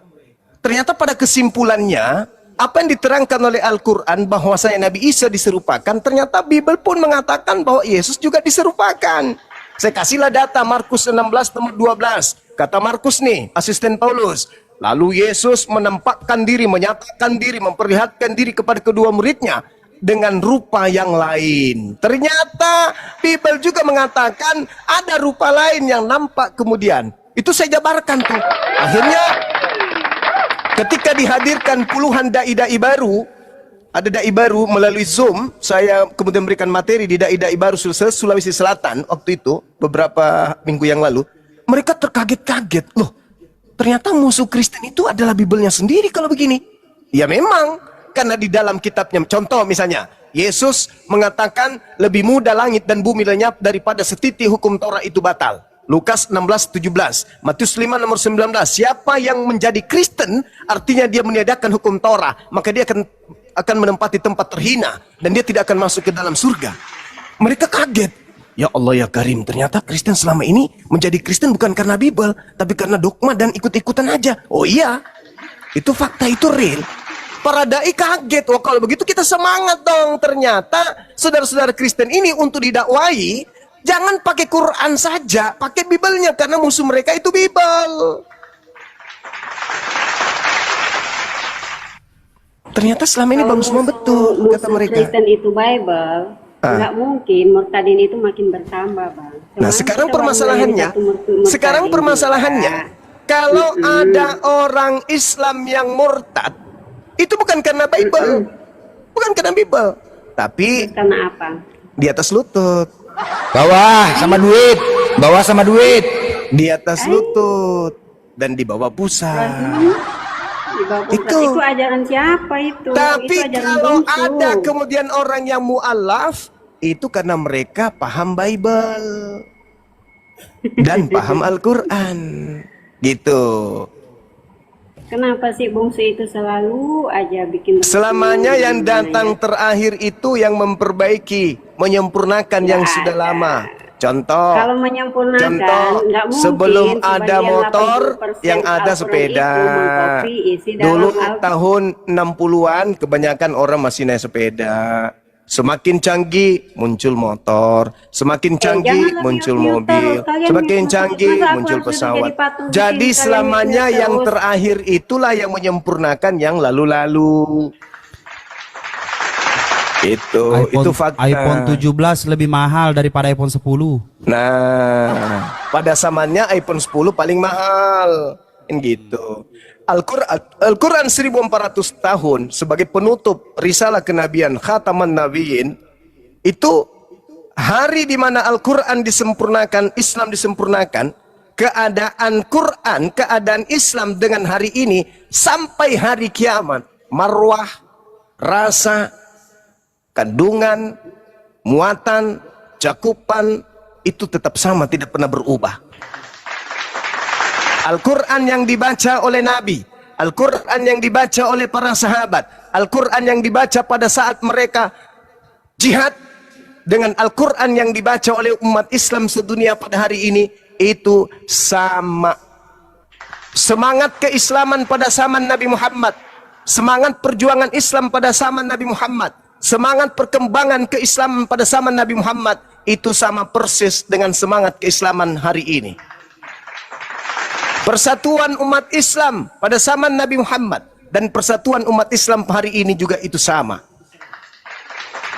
[SPEAKER 2] Ternyata pada kesimpulannya apa yang diterangkan oleh Al-Quran bahwasanya Nabi Isa diserupakan, ternyata Bible pun mengatakan bahwa Yesus juga diserupakan. Saya kasihlah data Markus 16 nomor 12. Kata Markus nih, asisten Paulus. Lalu Yesus menampakkan diri, menyatakan diri, memperlihatkan diri kepada kedua muridnya dengan rupa yang lain. Ternyata Bible juga mengatakan ada rupa lain yang nampak kemudian. Itu saya jabarkan tuh. Akhirnya ketika dihadirkan puluhan dai-dai baru, ada dai baru melalui Zoom, saya kemudian memberikan materi di dai-dai baru Sulawesi Selatan waktu itu, beberapa minggu yang lalu. Mereka terkaget-kaget, loh ternyata musuh Kristen itu adalah Biblenya sendiri kalau begini. Ya memang, karena di dalam kitabnya, contoh misalnya, Yesus mengatakan lebih mudah langit dan bumi lenyap daripada setitik hukum Taurat itu batal. Lukas 16:17, Matius 5 nomor 19. Siapa yang menjadi Kristen artinya dia meniadakan hukum Torah, maka dia akan menempati tempat terhina dan dia tidak akan masuk ke dalam surga. Mereka kaget. Ya Allah ya Karim, ternyata Kristen selama ini menjadi Kristen bukan karena Bible, tapi karena dogma dan ikut-ikutan aja. Oh iya, itu fakta, itu real. Para dai kaget. Wah, kalau begitu kita semangat dong. Ternyata saudara-saudara Kristen ini untuk didakwai, jangan pakai Quran saja, pakai Bible-nya, karena musuh mereka itu Bible. Ternyata selama ini bang semua betul kata mereka.
[SPEAKER 7] Kristen itu Bible, nggak mungkin murtadin itu makin bertambah, Bang.
[SPEAKER 2] Nah, sekarang permasalahannya, kalau ada orang Islam yang murtad, itu bukan karena Bible, tapi
[SPEAKER 7] Karena apa?
[SPEAKER 2] di atas lutut.
[SPEAKER 3] Bawah sama duit.
[SPEAKER 2] Di atas lutut dan di bawah pusat.
[SPEAKER 7] Itu ajaran siapa itu?
[SPEAKER 2] Tapi
[SPEAKER 7] Itu ajaran
[SPEAKER 2] kalau
[SPEAKER 7] bungsu.
[SPEAKER 2] ada kemudian orang yang mu'alaf, itu karena mereka paham Bible dan paham Al-Quran. Gitu.
[SPEAKER 7] Kenapa sih bungsu itu selalu aja bikin
[SPEAKER 2] Selamanya yang datang terakhir itu yang memperbaiki, menyempurnakan yang sudah lama. Contoh,
[SPEAKER 7] Kalau menyempurnakan, nggak mungkin
[SPEAKER 2] sebelum ada
[SPEAKER 7] sebagian
[SPEAKER 2] motor,
[SPEAKER 7] 80%
[SPEAKER 2] yang ada
[SPEAKER 7] Al-Quran
[SPEAKER 2] sepeda.
[SPEAKER 7] itu mengkopi isi dalam
[SPEAKER 2] Dulu
[SPEAKER 7] Al-Quran.
[SPEAKER 2] tahun 60-an kebanyakan orang masih naik sepeda. Semakin canggih muncul motor, semakin canggih
[SPEAKER 7] janganlah
[SPEAKER 2] muncul
[SPEAKER 7] mute-mute
[SPEAKER 2] mobil,
[SPEAKER 7] terus. Kalian
[SPEAKER 2] semakin
[SPEAKER 7] mute-mute
[SPEAKER 2] canggih
[SPEAKER 7] terus, aku
[SPEAKER 2] muncul
[SPEAKER 7] harus
[SPEAKER 2] pesawat.
[SPEAKER 7] jadi patung
[SPEAKER 2] Jadi
[SPEAKER 7] bikin kalian
[SPEAKER 2] selamanya
[SPEAKER 7] mute-mute
[SPEAKER 2] yang
[SPEAKER 7] terus.
[SPEAKER 2] terakhir itulah yang menyempurnakan yang lalu-lalu. Itu fakta.
[SPEAKER 5] iPhone 17 lebih mahal daripada iPhone 10.
[SPEAKER 2] Nah, pada zamannya iPhone 10 paling mahal. Kan gitu. Al-Quran 1400 tahun sebagai penutup risalah kenabian Khataman Nabiyyin, itu hari di mana Al-Quran disempurnakan, Islam disempurnakan, keadaan Quran, keadaan Islam dengan hari ini sampai hari kiamat, marwah, rasa, kandungan, muatan, cakupan, itu tetap sama, tidak pernah berubah. Al-Quran yang dibaca oleh Nabi, Al-Quran yang dibaca oleh para sahabat, Al-Quran yang dibaca pada saat mereka jihad, dengan Al-Quran yang dibaca oleh umat Islam sedunia pada hari ini, itu sama. Semangat keislaman pada zaman Nabi Muhammad, semangat perjuangan Islam pada zaman Nabi Muhammad, semangat perkembangan keislaman pada zaman Nabi Muhammad, itu sama persis dengan semangat keislaman hari ini. Persatuan umat Islam pada zaman Nabi Muhammad dan persatuan umat Islam hari ini juga itu sama.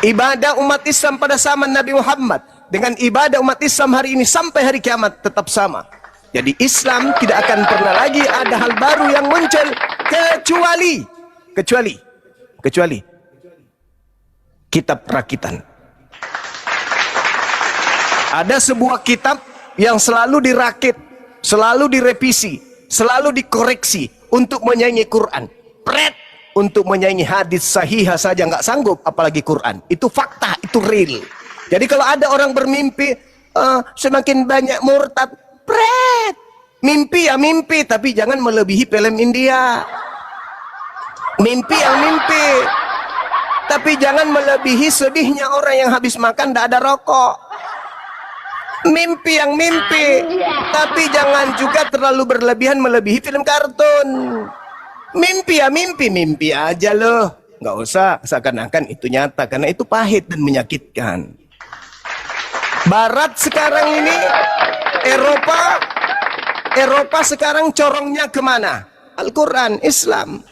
[SPEAKER 2] Ibadah umat Islam pada zaman Nabi Muhammad dengan ibadah umat Islam hari ini sampai hari kiamat tetap sama. Jadi Islam tidak akan pernah lagi ada hal baru yang muncul kecuali kitab rakitan. Ada sebuah kitab yang selalu dirakit, selalu direvisi, selalu dikoreksi untuk menyaingi Quran. Untuk menyaingi hadis sahih saja nggak sanggup, apalagi Quran. Itu fakta, itu real. Jadi kalau ada orang bermimpi semakin banyak murtad, mimpi ya mimpi, tapi jangan melebihi film India. Mimpi yang mimpi, tapi jangan melebihi sedihnya orang yang habis makan tidak ada rokok. Mimpi yang mimpi, tapi jangan juga terlalu berlebihan melebihi film kartun. Mimpi ya mimpi, mimpi aja loh. Nggak usah seakan-akan itu nyata, karena itu pahit dan menyakitkan. Barat sekarang ini, Eropa sekarang corongnya kemana? Al-Quran, Islam.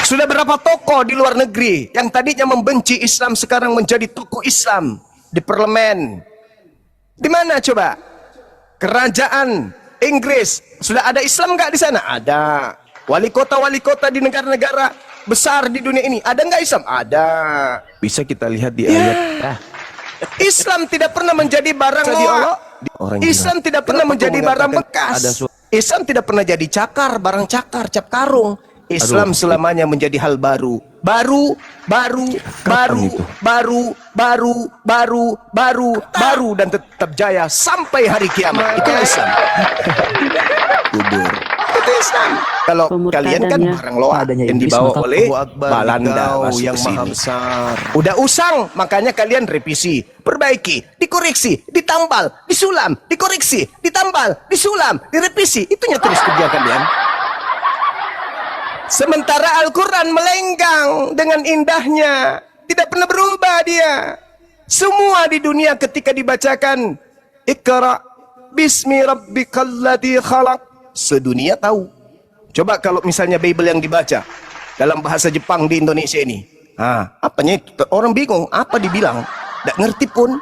[SPEAKER 2] Sudah berapa tokoh di luar negeri yang tadinya membenci Islam sekarang menjadi tokoh Islam di parlemen? Di mana coba? Kerajaan Inggris, sudah ada Islam nggak di sana? Ada. Wali kota di negara besar di dunia ini, ada nggak Islam? Ada. Bisa kita lihat di ayat. Islam tidak pernah menjadi barang Islam tidak pernah menjadi barang bekas. Islam tidak pernah jadi cakar, barang cakar, cap karung. Islam selamanya menjadi hal baru. Baru dan tetap jaya sampai hari kiamat. Itu Islam. Kubur. Itu Islam. Kalau kalian kan barang loa yang dibawa oleh Belanda yang maha besar. Udah usang, makanya kalian revisi, perbaiki, dikoreksi, ditambal, disulam, dikoreksi, ditambal, disulam, direvisi. Itunya terus kerja kalian. Sementara Al-Quran melenggang dengan indahnya, tidak pernah berubah dia. Semua di dunia ketika dibacakan Iqra bismi rabbikal ladzi khalaq, sedunia tahu. Coba kalau misalnya Bible yang dibaca dalam bahasa Jepang di Indonesia ini, apanya orang bingung apa dibilang, tidak ngerti pun.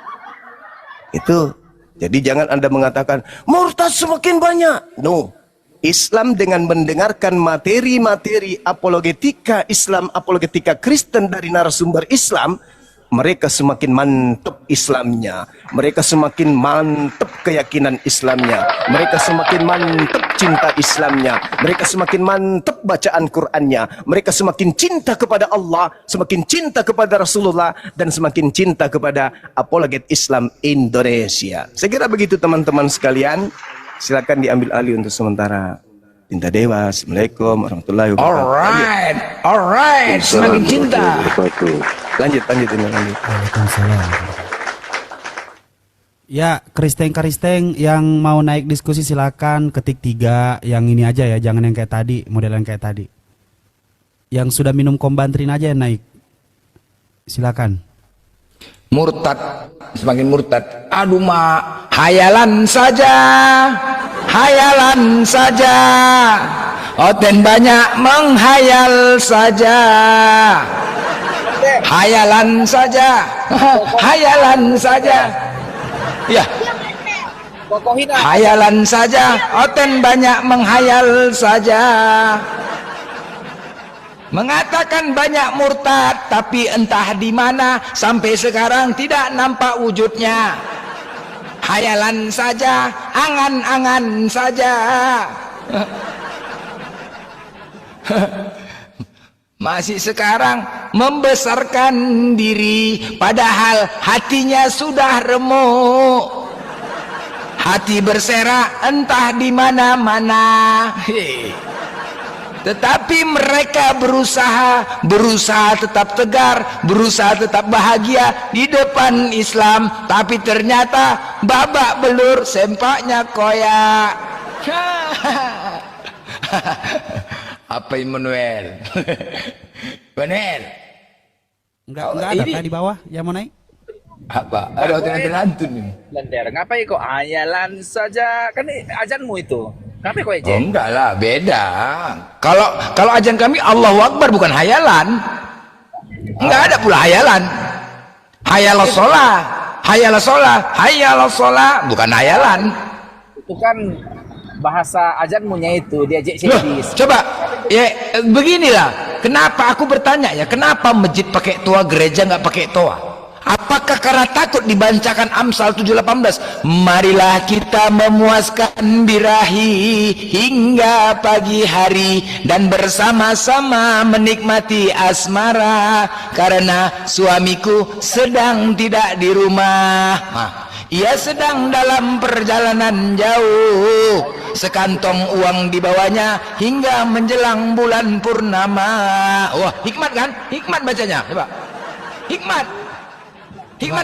[SPEAKER 2] Itu. Jadi jangan Anda mengatakan murtad semakin banyak. No. Islam dengan mendengarkan materi-materi apologetika Islam, apologetika Kristen dari narasumber Islam, mereka semakin mantap Islamnya, mereka semakin mantap keyakinan Islamnya, mereka semakin mantap cinta Islamnya, mereka semakin mantap bacaan Qur'annya, mereka semakin cinta kepada Allah, semakin cinta kepada Rasulullah, dan semakin cinta kepada apologet Islam Indonesia. Saya kira begitu teman-teman sekalian. Silakan diambil alih untuk sementara. Cinta Dewa. Assalamualaikum warahmatullahi wabarakatuh.
[SPEAKER 3] Alright, semakin cinta.
[SPEAKER 2] Lanjut.
[SPEAKER 5] Waalaikumsalam. Ya, Kristeng yang mau naik diskusi silakan ketik 3 yang ini aja ya, jangan yang kayak tadi, model yang kayak tadi. Yang sudah minum kombantrin aja yang naik. Silakan.
[SPEAKER 3] Murtad, semakin murtad. Aduh mak, hayalan saja, hayalan saja. Oten banyak menghayal saja, hayalan saja, hayalan saja. Ya, hayalan saja. Oten banyak menghayal saja. Mengatakan banyak murtad, tapi entah di mana sampai sekarang tidak nampak wujudnya. Hayalan saja, angan-angan saja. Masih sekarang membesarkan diri, padahal hatinya sudah remuk. Hati berserak entah di mana-mana. Tetapi mereka berusaha tetap tegar, berusaha tetap bahagia di depan Islam, tapi ternyata babak belur, sempaknya koyak. Apa Immanuel? Bener?
[SPEAKER 5] Enggak ada kan di bawah yang mau naik?
[SPEAKER 3] Apa? Ada hotel lantun ini.
[SPEAKER 1] Lender, ngapain kok ayalan saja? Kan ajanmu itu. Ngapain kok
[SPEAKER 3] Oh,
[SPEAKER 1] ejen?
[SPEAKER 3] enggak lah, beda. Kalau ajan kami Allahu Akbar, bukan hayalan. Enggak ada pula hayalan. Hayalah sholah, hayalah sholah, hayalah sholah, bukan hayalan.
[SPEAKER 1] Itu kan bahasa ajanmunya itu diajak
[SPEAKER 3] Loh,
[SPEAKER 1] sedis.
[SPEAKER 3] coba ya beginilah. Kenapa aku bertanya ya? Kenapa masjid pakai toa, gereja nggak pakai toa? Apakah karena takut dibacakan Amsal 7:18? Marilah kita memuaskan birahi hingga pagi hari dan bersama-sama menikmati asmara karena suamiku sedang tidak di rumah. Ia sedang dalam perjalanan jauh. Sekantong uang dibawanya hingga menjelang bulan purnama. Wah, hikmat kan? Hikmat bacanya. Coba. Hikmat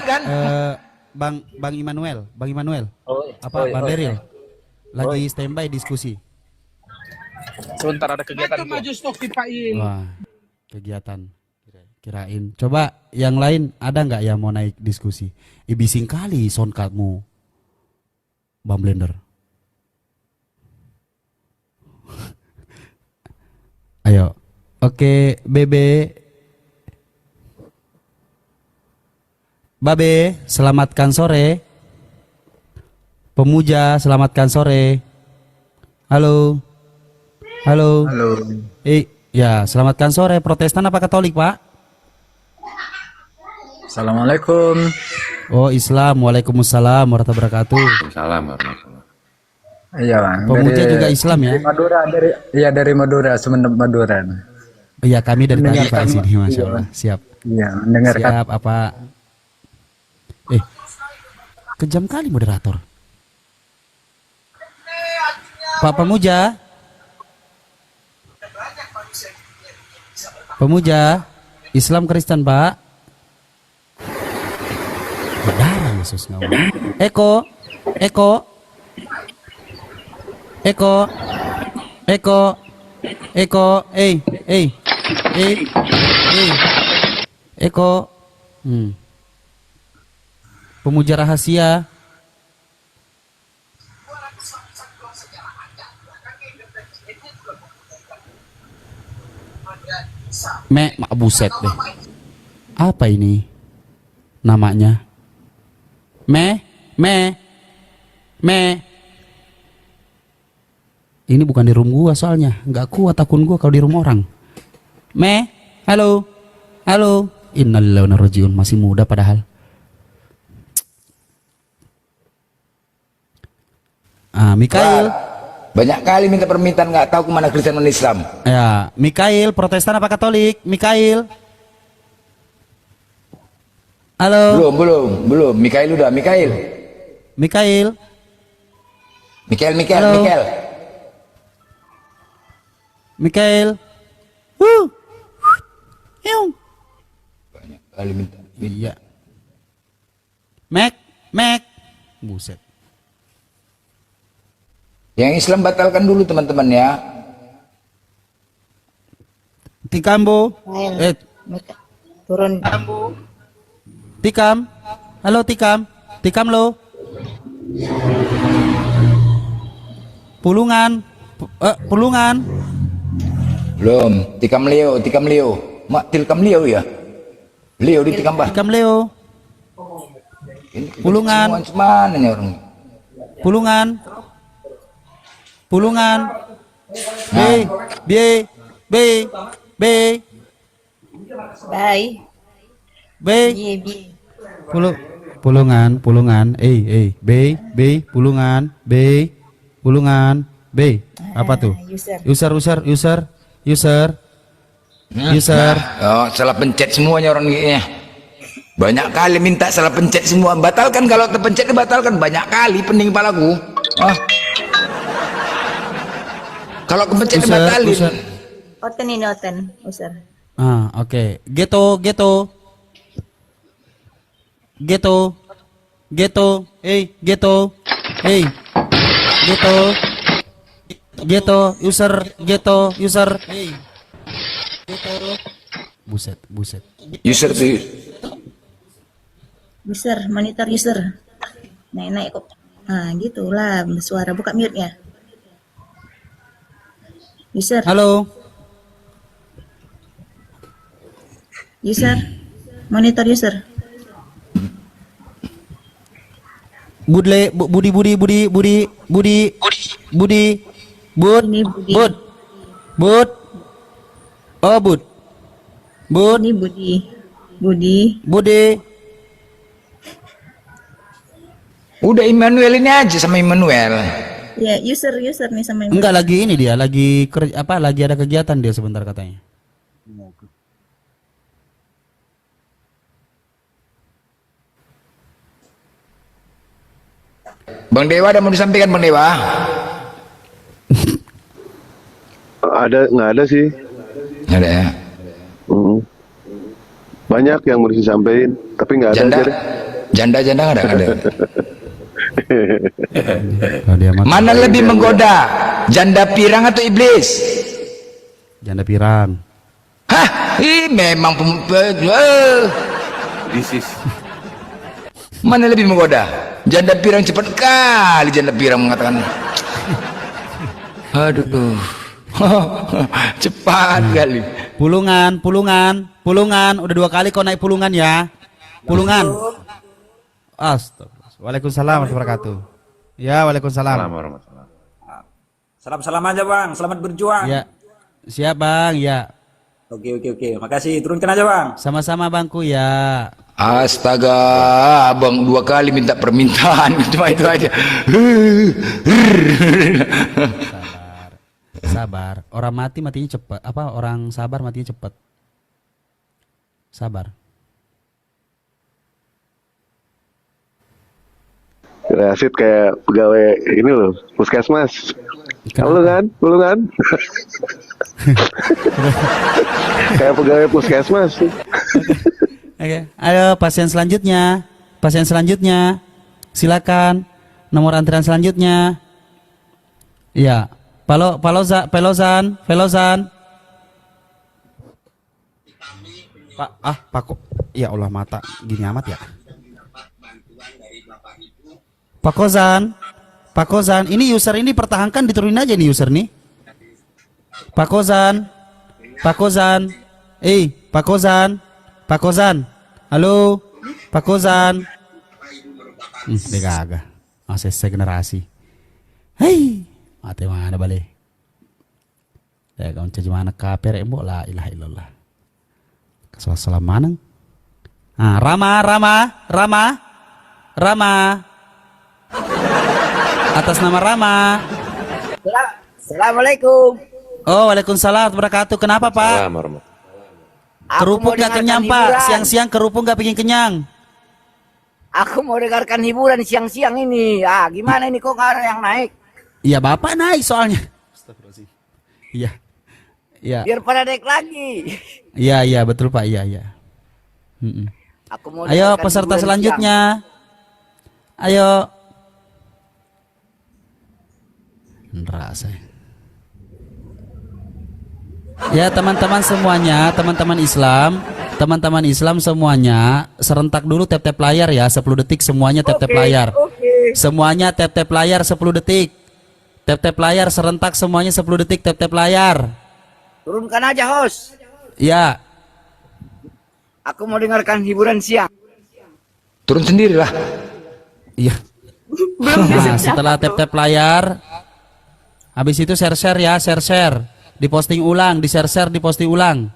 [SPEAKER 3] kan?
[SPEAKER 5] Bang Immanuel.
[SPEAKER 1] Bang
[SPEAKER 5] Deril? Lagi standby diskusi.
[SPEAKER 1] Sebentar ada kegiatan.
[SPEAKER 5] Wah, kegiatan. Kirain. Coba yang lain ada nggak yang mau naik diskusi? Bising kali soundcardmu, Bang Blender. Ayo. Oke, Bebe. Babe, selamatkan sore. Pemuja, selamatkan sore. Halo. Ya, selamatkan sore. Protestan apa Katolik, Pak?
[SPEAKER 9] Assalamualaikum.
[SPEAKER 5] Oh, Islam. Waalaikumsalam warahmatullahi wabarakatuh.
[SPEAKER 9] Salam warahmatullahi. Iya bang.
[SPEAKER 5] Pemuja juga Islam ya?
[SPEAKER 9] Dari Madura, dari Madura, Sumeneb Madura.
[SPEAKER 5] Iya, kami dari tadi Pak
[SPEAKER 9] Mendengarkan,
[SPEAKER 5] sini, Masya
[SPEAKER 9] iya.
[SPEAKER 5] Allah. Siap.
[SPEAKER 9] Iya, mendengarkan.
[SPEAKER 5] Siap, apa? Kejam kali moderator. Pak Pemuja. Pemuja. Islam Kristen, Pak. Berdarah Yesus ngomong. Eko. Eko. Pemuja rahasia. Buset deh. Apa ini namanya? Ini bukan di room gua soalnya, nggak kuat akun gua kalau di room orang. Halo. Innalillahi wa inna ilaihi raji'un, masih muda padahal. Mikail.
[SPEAKER 3] Banyak kali minta permintaan, nggak tahu kemana Kristen dan Islam.
[SPEAKER 5] Ya, Mikail, Protestan apa Katolik? Mikail. Halo.
[SPEAKER 3] Belum. Mikail udah, Mikail. Halo.
[SPEAKER 5] Mikail.
[SPEAKER 3] Banyak kali minta.
[SPEAKER 5] Iya. Mac. Buset.
[SPEAKER 3] Yang Islam batalkan dulu teman-teman ya.
[SPEAKER 5] Tikambo.
[SPEAKER 4] Turun.
[SPEAKER 5] Tikam. Halo Tikam. Tikam lo. Pulungan.
[SPEAKER 3] Belum. Tikam Leo. Mak tilkam Leo ya. Leo di tikam bah.
[SPEAKER 5] Tikam Leo. Pulungan.
[SPEAKER 3] Mana nih orang?
[SPEAKER 5] Pulungan. B.
[SPEAKER 4] Bye.
[SPEAKER 5] Pulungan. Pulungan. B. Apa tuh? User.
[SPEAKER 3] Oh, salah pencet semuanya orang ini. Banyak kali minta salah pencet semua. Batalkan, kalau terpencet dibatalkan. Banyak kali pening kepalaku. Kalau kepencet dibatalin.
[SPEAKER 4] Oten. User.
[SPEAKER 5] Oke. Geto. Geto. User. Buset.
[SPEAKER 3] User tuh.
[SPEAKER 4] User, monitor user. Naik kok. Gitulah suara, buka mute-nya. User.
[SPEAKER 5] Halo.
[SPEAKER 4] User. Monitor user.
[SPEAKER 5] Budi.
[SPEAKER 4] Ini Bud.
[SPEAKER 5] Oh, Bud.
[SPEAKER 4] Ini Budi.
[SPEAKER 3] Udah Immanuel ini aja sama Immanuel.
[SPEAKER 4] Ya, user nih sama
[SPEAKER 5] Enggak, lagi ini dia, lagi lagi ada kegiatan dia sebentar katanya.
[SPEAKER 3] Bang Dewa ada mau disampaikan Bang Dewa?
[SPEAKER 10] Nggak ada sih.
[SPEAKER 3] Nggak ada ya.
[SPEAKER 10] Banyak yang mau disampaikan, tapi nggak ada.
[SPEAKER 3] Janda nggak ada.
[SPEAKER 5] Oh,
[SPEAKER 3] Mana lebih menggoda, janda pirang atau iblis?
[SPEAKER 5] Janda pirang.
[SPEAKER 3] Hah, memang
[SPEAKER 10] Isis.
[SPEAKER 3] Mana lebih menggoda? Janda pirang cepat kali janda pirang mengatakan. Aduh. Cepat kali.
[SPEAKER 5] Pulungan. Udah 2 kali kau naik pulungan ya. Pulungan. Astagfirullah. Waalaikumsalam warahmatullahi wabarakatuh. Ya, waalaikumsalam.
[SPEAKER 6] Salam aja bang, selamat berjuang.
[SPEAKER 5] Ya. Siap bang, ya.
[SPEAKER 6] Oke. Makasih, turunkan aja bang.
[SPEAKER 5] Sama-sama bangku ya.
[SPEAKER 3] Astaga, abang 2 kali minta permintaan cuma itu aja.
[SPEAKER 5] Sabar. Orang mati matinya cepat. Apa orang sabar matinya cepat. Sabar.
[SPEAKER 10] Asid kayak pegawai ini loh, puskesmas. Lu kan? Kayak pegawai puskesmas.
[SPEAKER 5] Oke. Ayo pasien selanjutnya. Silakan. Nomor antrian selanjutnya. Iya. Pelozan. Pak kok. Ya Allah, mata gini amat ya. Pak Kozan, ini user ini pertahankan, diturunin aja nih user nih. Pak Kozan, Pak Kozan, halo, Pak Kozan. Dia kagak, masih segenerasi. Hei, mati mana balik? Ya kau caci mana kafir embok la ilaha illallah. Salam mana? Rama. Atas nama Rama.
[SPEAKER 6] Assalamualaikum.
[SPEAKER 5] Oh, waalaikumsalam wabarakatuh. Kenapa Pak? Kerupuk gak kenyang Pak? Siang-siang kerupuk gak bikin kenyang?
[SPEAKER 6] Aku mau dengarkan hiburan siang-siang ini. Gimana ini kok nggak ada yang naik?
[SPEAKER 5] Iya Bapak naik soalnya. Iya.
[SPEAKER 6] Biar pada naik lagi.
[SPEAKER 5] Iya betul Pak. Iya.
[SPEAKER 6] Aku mau
[SPEAKER 5] Ayo peserta selanjutnya. Ayo. Rasa. Ya teman-teman semuanya, teman-teman Islam semuanya serentak dulu tap-tap layar ya, 10 detik semuanya tap-tap layar. Semuanya tap-tap layar 10 detik. Tap-tap layar serentak semuanya 10 detik tap-tap layar.
[SPEAKER 6] Turunkan aja host.
[SPEAKER 5] Ya.
[SPEAKER 6] Aku mau dengarkan hiburan siang.
[SPEAKER 3] Turun sendirilah.
[SPEAKER 5] Iya. Nah, setelah tap-tap layar, habis itu share-share ya, share-share. Diposting ulang, di-share-share, diposting ulang.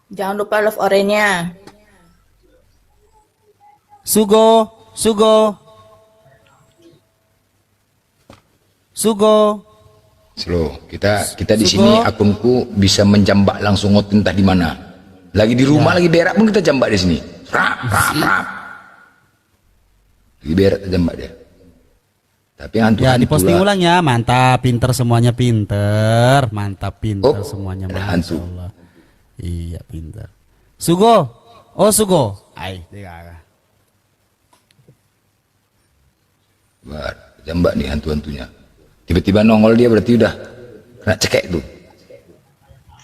[SPEAKER 4] Jangan lupa love orange-nya.
[SPEAKER 5] Sugo.
[SPEAKER 3] Slow. Kita di sini akunku bisa menjambak langsung ngot entah di mana. Lagi di rumah lagi berak pun kita jambak di sini. Rap. Lagi berak jambak dia. Tapi hantu
[SPEAKER 5] ya diposting ulang ya, mantap, pinter semuanya pinter, mantap pinter semuanya
[SPEAKER 3] hantu.
[SPEAKER 5] Allah. Iya pinter. Sugo,
[SPEAKER 3] Jambak nih hantu-hantunya. Tiba-tiba nongol dia berarti udah kena cekek tuh.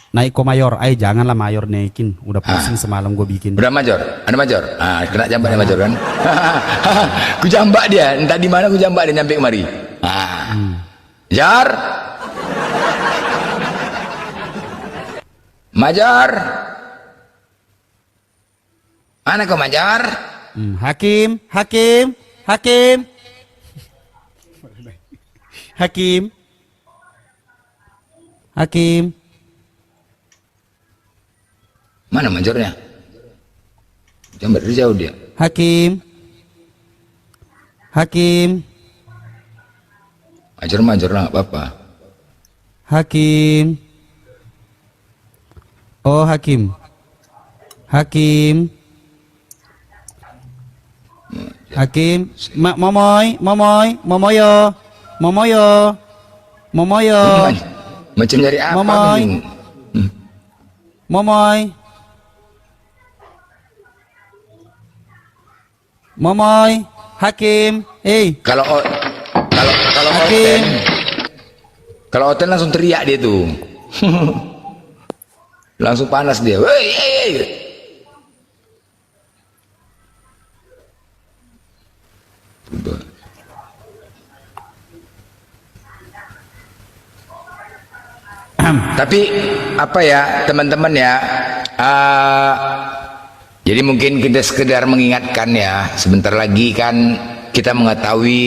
[SPEAKER 5] Naik ke mayor, janganlah mayor naikin, udah pusing semalam gue bikin.
[SPEAKER 3] Udah major, ada major. Kena jambak dia major kan. Ku jambak dia, entah di mana ku jambak dia nyampe kemari. Jar. Majar. Mana kau Majar?
[SPEAKER 5] Hakim.
[SPEAKER 3] Mana Majornya? Jambat dari jauh dia.
[SPEAKER 5] Hakim.
[SPEAKER 3] Major lah nggak apa-apa.
[SPEAKER 5] Hakim. Oh Hakim. Momoyo.
[SPEAKER 3] Macam nyari apa?
[SPEAKER 5] Momoy, Hakim,
[SPEAKER 3] Kalau
[SPEAKER 5] Hakim.
[SPEAKER 3] Kalau Oten langsung teriak dia tuh. Langsung panas dia. Tapi apa ya teman-teman ya, jadi mungkin kita sekedar mengingatkan ya, sebentar lagi kan kita mengetahui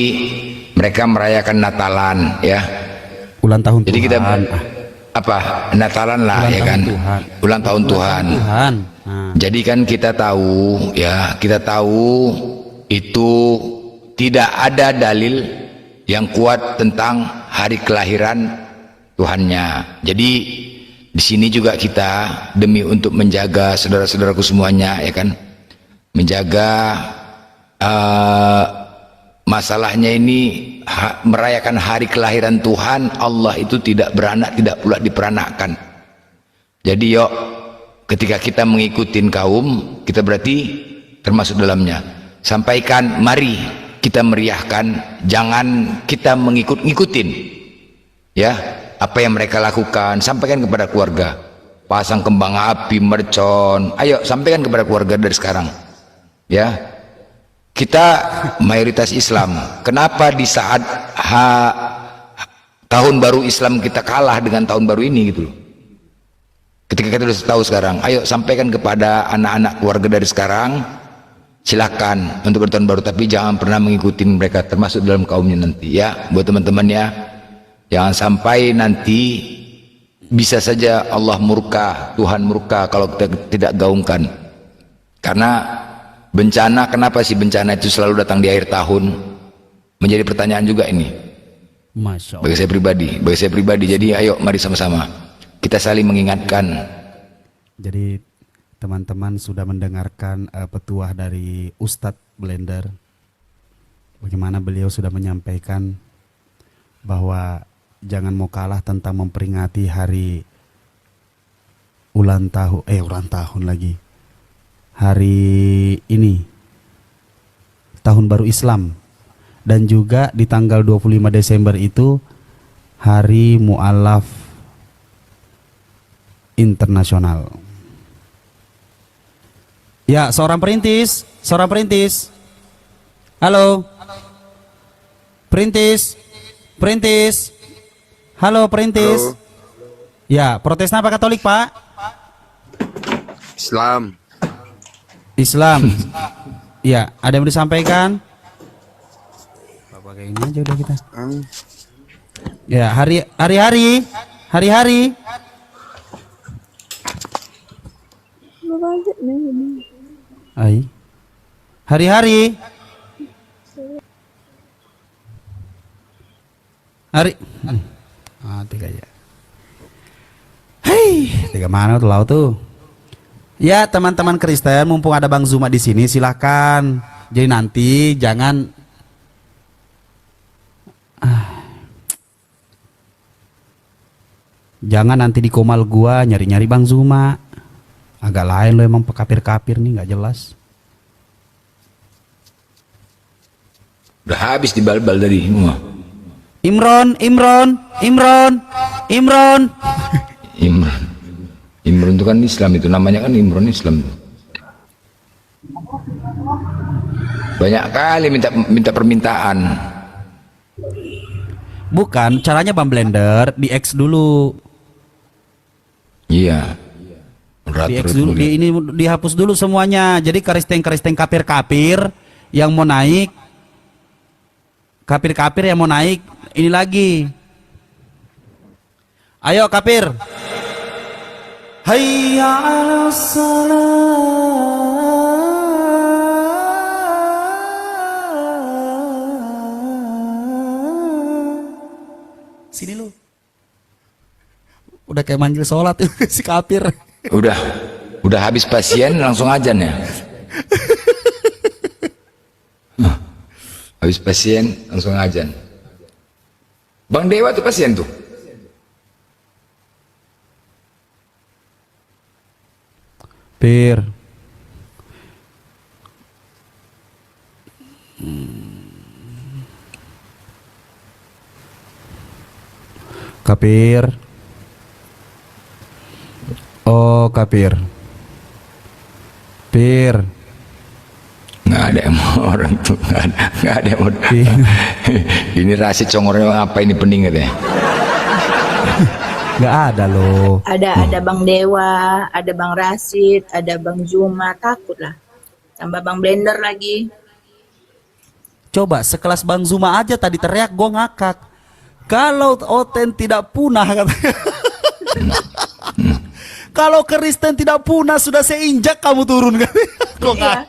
[SPEAKER 3] mereka merayakan Natalan ya,
[SPEAKER 5] ulang tahun
[SPEAKER 3] jadi
[SPEAKER 5] Tuhan.
[SPEAKER 3] apa Natalan lah
[SPEAKER 5] Ulang
[SPEAKER 3] ya
[SPEAKER 5] tahun
[SPEAKER 3] kan,
[SPEAKER 5] Tuhan.
[SPEAKER 3] ulang tahun Tuhan.
[SPEAKER 5] Tuhan. Nah,
[SPEAKER 3] Jadi kan kita tahu ya, kita tahu itu tidak ada dalil yang kuat tentang hari kelahiran Tuhannya. Jadi di sini juga kita demi untuk menjaga saudara-saudaraku semuanya ya kan, menjaga masalahnya ini merayakan hari kelahiran Tuhan. Allah itu tidak beranak, tidak pula diperanakkan. Jadi yuk, ketika kita mengikuti kaum, kita berarti termasuk dalamnya. Sampaikan, mari kita meriahkan, jangan kita ngikutin ya apa yang mereka lakukan. Sampaikan kepada keluarga, pasang kembang api, mercon, ayo sampaikan kepada keluarga dari sekarang ya. Kita mayoritas Islam, kenapa di saat tahun baru Islam kita kalah dengan tahun baru ini gitu loh. Ketika kita sudah tahu sekarang, ayo sampaikan kepada anak-anak keluarga dari sekarang, silakan untuk bertahun baru, tapi jangan pernah mengikuti mereka, termasuk dalam kaumnya nanti ya. Buat teman-teman ya, jangan sampai nanti bisa saja Allah murka, Tuhan murka kalau kita tidak gaungkan. Karena bencana, kenapa sih bencana itu selalu datang di akhir tahun? Menjadi pertanyaan juga ini.
[SPEAKER 5] Masya Allah.
[SPEAKER 3] Bagi saya pribadi. Jadi ayo mari sama-sama kita saling mengingatkan.
[SPEAKER 5] Jadi teman-teman sudah mendengarkan petuah dari Ustadz Blender. Bagaimana beliau sudah menyampaikan bahwa jangan mau kalah tentang memperingati hari ulang tahun lagi. Hari ini tahun baru Islam, dan juga di tanggal 25 Desember itu hari mu'alaf internasional. Ya, seorang perintis. Halo. Perintis. Halo perintis. Halo. Ya, Protestan apa Katolik, Pak? Islam. Ya, ada yang mau disampaikan? Bapak kayak ini aja udah kita. Ya, hari-hari. Hari-hari. Tiga ya. Tiga mana tuh laut tuh? Ya teman-teman Kristen, mumpung ada Bang Zuma di sini, silahkan. Jadi nanti jangan nanti di komal gua nyari-nyari Bang Zuma. Agak lain lo emang pekapir-kapir nih, nggak jelas.
[SPEAKER 3] Udah habis dibal-bal tadi semua.
[SPEAKER 5] Imron.
[SPEAKER 3] Imron itu kan Islam, itu namanya kan Imron Islam. Banyak kali minta permintaan.
[SPEAKER 5] Bukan, caranya Bang Blender di X dulu.
[SPEAKER 3] Iya.
[SPEAKER 5] Di X dulu, ini dihapus dulu semuanya. Jadi karisteng kapir-kapir yang mau naik, ini lagi. Ayo kapir. Hayya 'alas salat. Sini lu. Udah kayak manggil sholat si kapir.
[SPEAKER 3] Udah habis pasien langsung ajan ya. Habis pasien langsung ajan. Bang Dewa tuh pasien tuh.
[SPEAKER 5] Pir. Kapir. Oh, kapir. Pir.
[SPEAKER 3] Nggak ada yang mau orang tuh, nggak ada yang mau. Ini rahasia congornya apa ini pening katanya.
[SPEAKER 5] Nggak ada loh.
[SPEAKER 4] Ada Bang Dewa, ada Bang Rasid, ada Bang Zuma, takut lah. Tambah Bang Blender lagi.
[SPEAKER 5] Coba sekelas Bang Zuma aja tadi teriak, gue ngakak. Kalau Oten tidak punah katanya. Kalau Kristen tidak punah sudah saya injak kamu turun kan? Kok
[SPEAKER 4] Iya,
[SPEAKER 5] ngakak?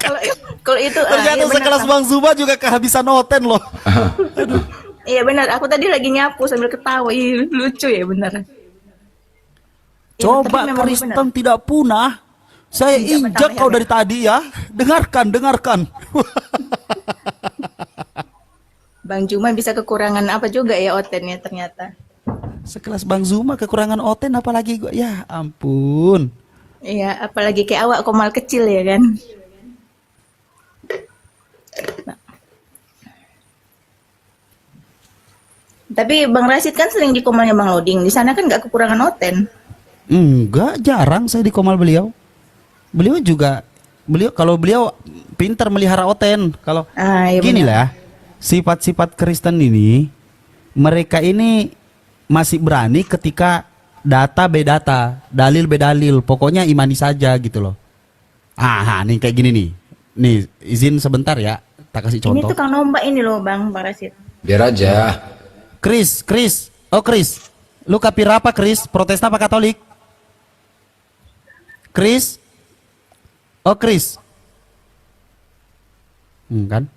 [SPEAKER 4] kalau itu
[SPEAKER 5] Ternyata
[SPEAKER 4] iya benar,
[SPEAKER 5] sekelas
[SPEAKER 4] Kang.
[SPEAKER 5] Bang Zuba juga kehabisan oten loh.
[SPEAKER 4] Iya benar, aku tadi lagi nyapu sambil ketawa. Ih, lucu ya benar. Iya,
[SPEAKER 5] Coba
[SPEAKER 4] tapi memang
[SPEAKER 5] Kristen
[SPEAKER 4] benar.
[SPEAKER 5] tidak punah. Saya
[SPEAKER 4] Injak
[SPEAKER 5] injak
[SPEAKER 4] batang
[SPEAKER 5] kau
[SPEAKER 4] leher,
[SPEAKER 5] dari tadi ya. Dengarkan.
[SPEAKER 4] Bang Juma bisa kekurangan apa juga ya otennya ternyata.
[SPEAKER 5] Sekelas Bang Zuma kekurangan oten apalagi gua. Ya ampun.
[SPEAKER 4] Iya, apalagi kayak awak komal kecil ya kan. Nah. Tapi Bang Rasid kan sering di komalnya Bang Loding. Di sana kan nggak kekurangan oten.
[SPEAKER 5] Enggak, jarang saya di komal beliau. Kalau beliau pintar melihara oten. Kalau
[SPEAKER 4] Iya
[SPEAKER 5] gini
[SPEAKER 4] benar.
[SPEAKER 5] lah, sifat-sifat Kristen ini, mereka ini masih berani ketika data be data, dalil be dalil. Pokoknya imani saja gitu loh. Nih kayak gini nih. Nih, izin sebentar ya, tak kasih
[SPEAKER 4] Ini
[SPEAKER 5] contoh.
[SPEAKER 4] tukang nombak ini loh Bang Rasid.
[SPEAKER 3] Biar aja.
[SPEAKER 5] Chris, lu kapir apa Chris? Protestan apa Katolik? Chris? Oh Chris? Kan?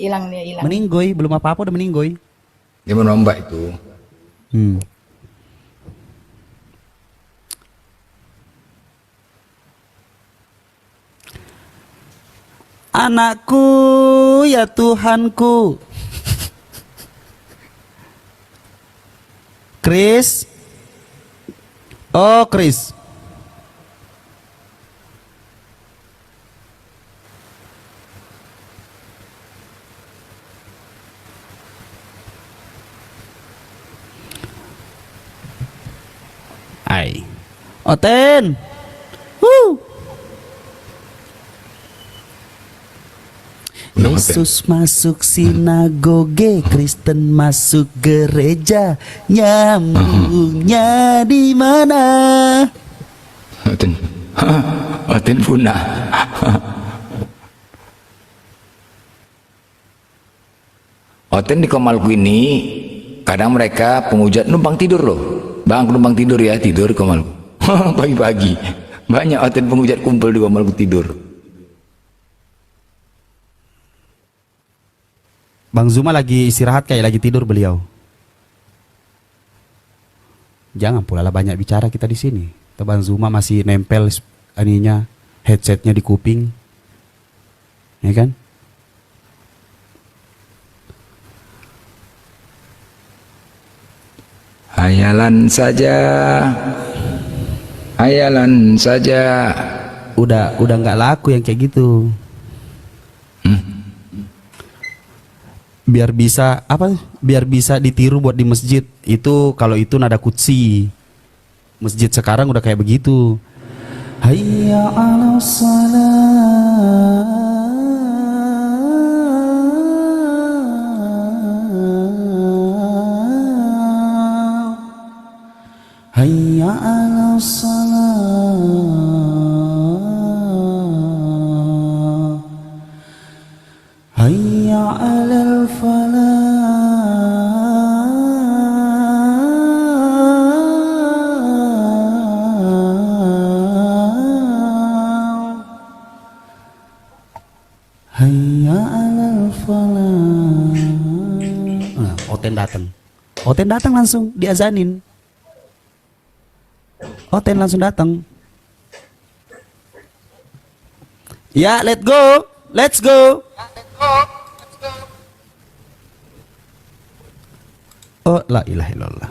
[SPEAKER 4] Hilang dia, hilang.
[SPEAKER 5] Meninggoy, belum apa-apa udah meninggoy.
[SPEAKER 3] Dia menombak itu.
[SPEAKER 5] Anakku ya Tuhanku. Chris? Oh Chris. Oten. Yesus masuk sinagoge, Kristen masuk gereja, nyambungnya di mana?
[SPEAKER 3] Oten punah. Oten di komalku ini kadang mereka penghujat numpang tidur loh. Bang, aku numpang tidur ya, tidur di komalku. Pagi-pagi banyak oten penghujat kumpul di komalku tidur.
[SPEAKER 5] Bang Zuma lagi istirahat kayak lagi tidur beliau. Jangan pula lah banyak bicara kita di sini. Bang Zuma masih nempel aninya, headsetnya di kuping, ya kan?
[SPEAKER 3] Hayalan saja, hayalan saja.
[SPEAKER 5] Udah nggak laku yang kayak gitu. Biar bisa biar bisa ditiru buat di masjid itu. Kalau itu nada kutsi, masjid sekarang udah kayak begitu. Hayya 'alas salat, hayya 'alas salat, hayya 'alal falah, hayya 'alal falah. Oten datang langsung diazanin. Oten langsung datang. Ya, let's go. Oh, la ilaha illallah.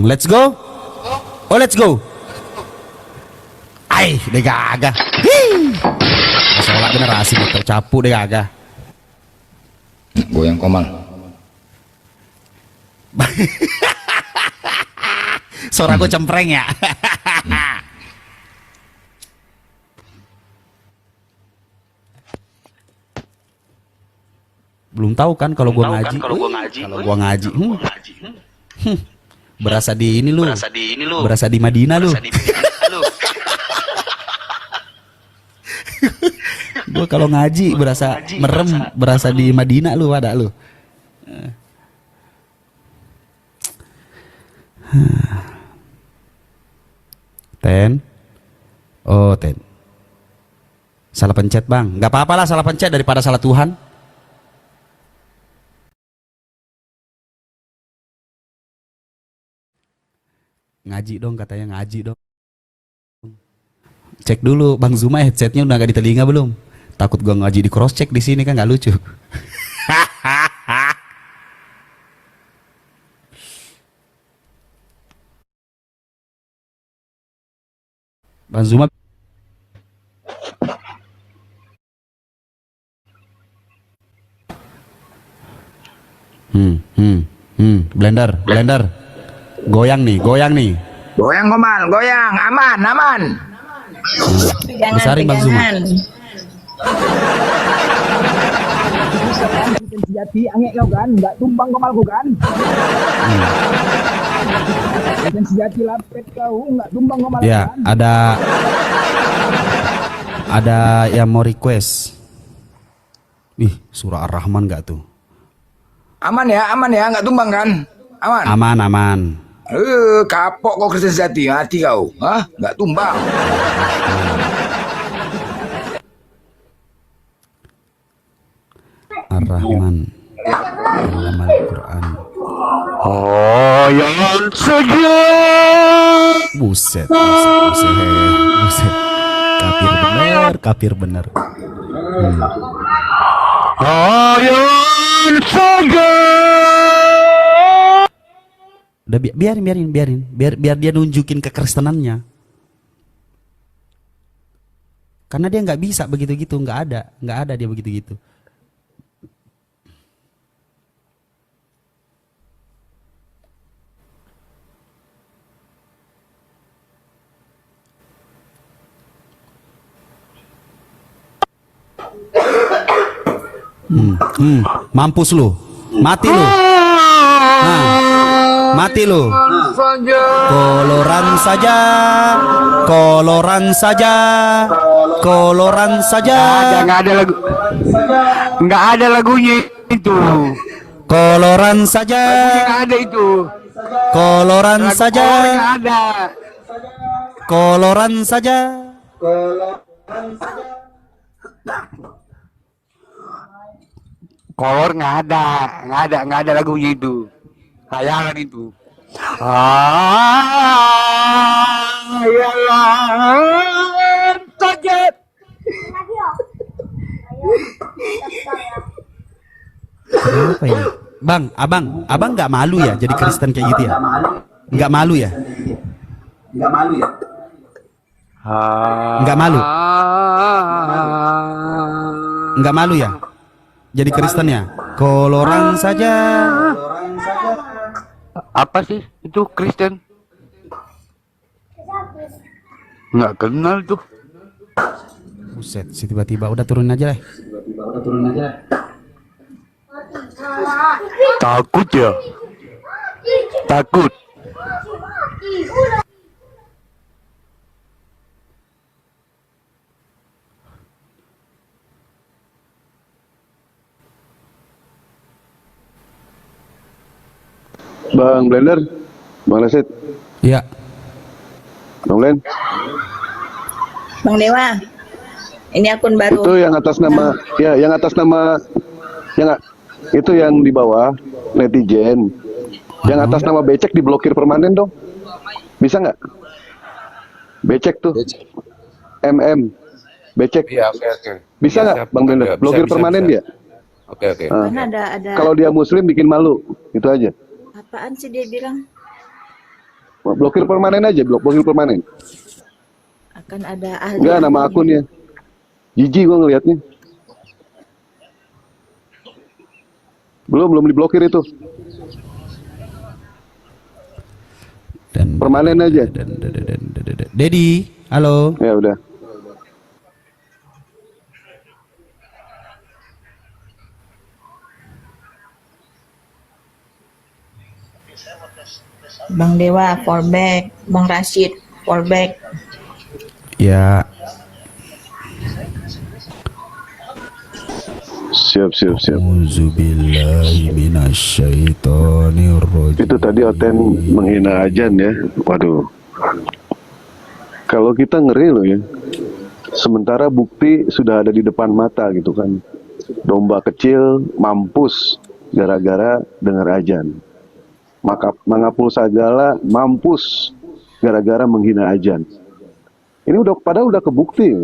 [SPEAKER 5] Let's go. Oh, let's go. Ay, deh gagah. Masalah generasi motor capu deh gagah.
[SPEAKER 3] Goyang komal.
[SPEAKER 5] Suara gue cempreng ya. Belum tahu kan kalau gua ngaji. Kalau gua ngaji. Berasa di ini lu. Berasa di Madinah lu. Gua kalau ngaji berasa merem, berasa di Madinah lu, ada lu. Ten. Oh, Ten. Salah pencet, Bang. Nggak apa-apa lah salah pencet daripada salah Tuhan. Ngaji dong katanya, ngaji dong. Cek dulu Bang Zuma, headsetnya udah gak di telinga belum? Takut gua ngaji di cross check di sini kan nggak lucu. Bang Zuma. Blender. Goyang nih.
[SPEAKER 3] Goyang Komal, goyang, aman.
[SPEAKER 5] Besarin Bang Zuma.
[SPEAKER 6] Sejati angin kau kan, nggak tumbang Komalku kan. Sejati lapet kau, nggak tumbang Komal
[SPEAKER 5] Ya,
[SPEAKER 6] kan.
[SPEAKER 5] ada yang mau request. Ih, surah Ar-Rahman nggak tuh?
[SPEAKER 3] Aman ya, nggak tumbang kan? Aman.
[SPEAKER 5] Aman.
[SPEAKER 3] Kapok kau Kristen sejati, hati kau, nggak tumbang.
[SPEAKER 5] Ar-Rahman dalam Al-Quran.
[SPEAKER 10] Ayat saja.
[SPEAKER 5] Buset. Kafir bener.
[SPEAKER 10] Ayat saja.
[SPEAKER 5] Udah biarin. Biar dia nunjukin kekristenannya. Karena dia nggak bisa begitu-gitu, nggak ada dia begitu-gitu. Mampus lu, mati lu, mati lu. Koloran saja.
[SPEAKER 9] Nggak ada lagunya itu.
[SPEAKER 5] Koloran saja.
[SPEAKER 9] Nggak ada itu.
[SPEAKER 5] Koloran saja.
[SPEAKER 9] Nggak ada.
[SPEAKER 5] Koloran saja.
[SPEAKER 9] Kolor nggak ada lagunya itu. Khayalan itu. Saja.
[SPEAKER 5] Apa ini? Bang, abang nggak malu ya jadi Kristen kayak gitu ya? Nggak malu ya? Nggak malu? Nggak malu ya? Jadi Kristen ya? Koloran saja.
[SPEAKER 9] Apa sih itu Kristen? Nggak kenal tuh.
[SPEAKER 5] Buset, si tiba-tiba udah turunin aja deh.
[SPEAKER 9] Takut ya? Takut.
[SPEAKER 10] Bang Blender, Bang Lesit,
[SPEAKER 5] Iya.
[SPEAKER 10] Bang Len.
[SPEAKER 4] Bang Dewa, ini akun baru.
[SPEAKER 10] Itu yang atas nama, ya, yang atas nama, itu yang di bawah netizen. Yang atas nama becek diblokir permanen dong. Bisa nggak? Becek tuh. MM. Becek.
[SPEAKER 11] Iya, oke.
[SPEAKER 10] Bisa nggak, Bang Blender? Blokir permanen dia.
[SPEAKER 11] Oke.
[SPEAKER 4] Karena ada
[SPEAKER 10] Kalau dia Muslim bikin malu, itu aja.
[SPEAKER 4] apaan sih dia bilang?
[SPEAKER 10] Blokir permanen aja, blokir permanen.
[SPEAKER 4] Akan ada ahli.
[SPEAKER 10] Enggak, nama akunnya. Jijik gua ngelihatnya. Belum diblokir itu. Permanen aja.
[SPEAKER 5] Dedi, halo.
[SPEAKER 10] Ya udah.
[SPEAKER 4] Bang Dewa, fallback. Bang Rashid, fallback.
[SPEAKER 5] Ya.
[SPEAKER 10] Siap.
[SPEAKER 5] Auzubillahi minasyaitonirrajim.
[SPEAKER 10] Itu tadi Oten menghina ajan ya. Waduh. Kalau kita ngeri loh ya. Sementara bukti sudah ada di depan mata gitu kan. Domba kecil mampus gara-gara dengar ajan. Mangapul Sagala mampus gara-gara menghina ajan. Ini padahal udah kebukti.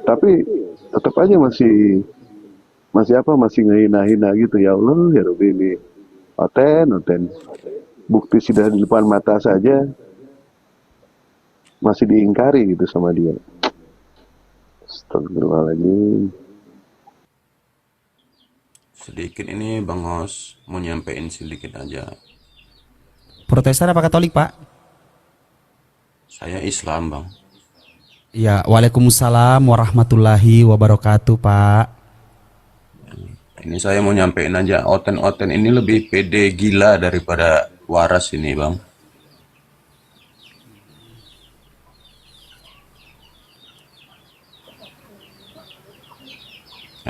[SPEAKER 10] Tapi tetap aja masih ngehina-hina gitu. Ya Allah, ya Rabbi, ini Oten. Bukti sudah di depan mata saja masih diingkari gitu sama dia. Astagfirullahaladzim.
[SPEAKER 11] Sedikit ini Bang Hos mau nyampein sedikit aja.
[SPEAKER 5] Protestan apa Katolik, Pak?
[SPEAKER 11] Saya Islam, Bang.
[SPEAKER 5] Ya, waalaikumsalam warahmatullahi wabarakatuh, Pak.
[SPEAKER 11] Ini saya mau nyampein aja, Oten ini lebih pede gila daripada waras ini, Bang.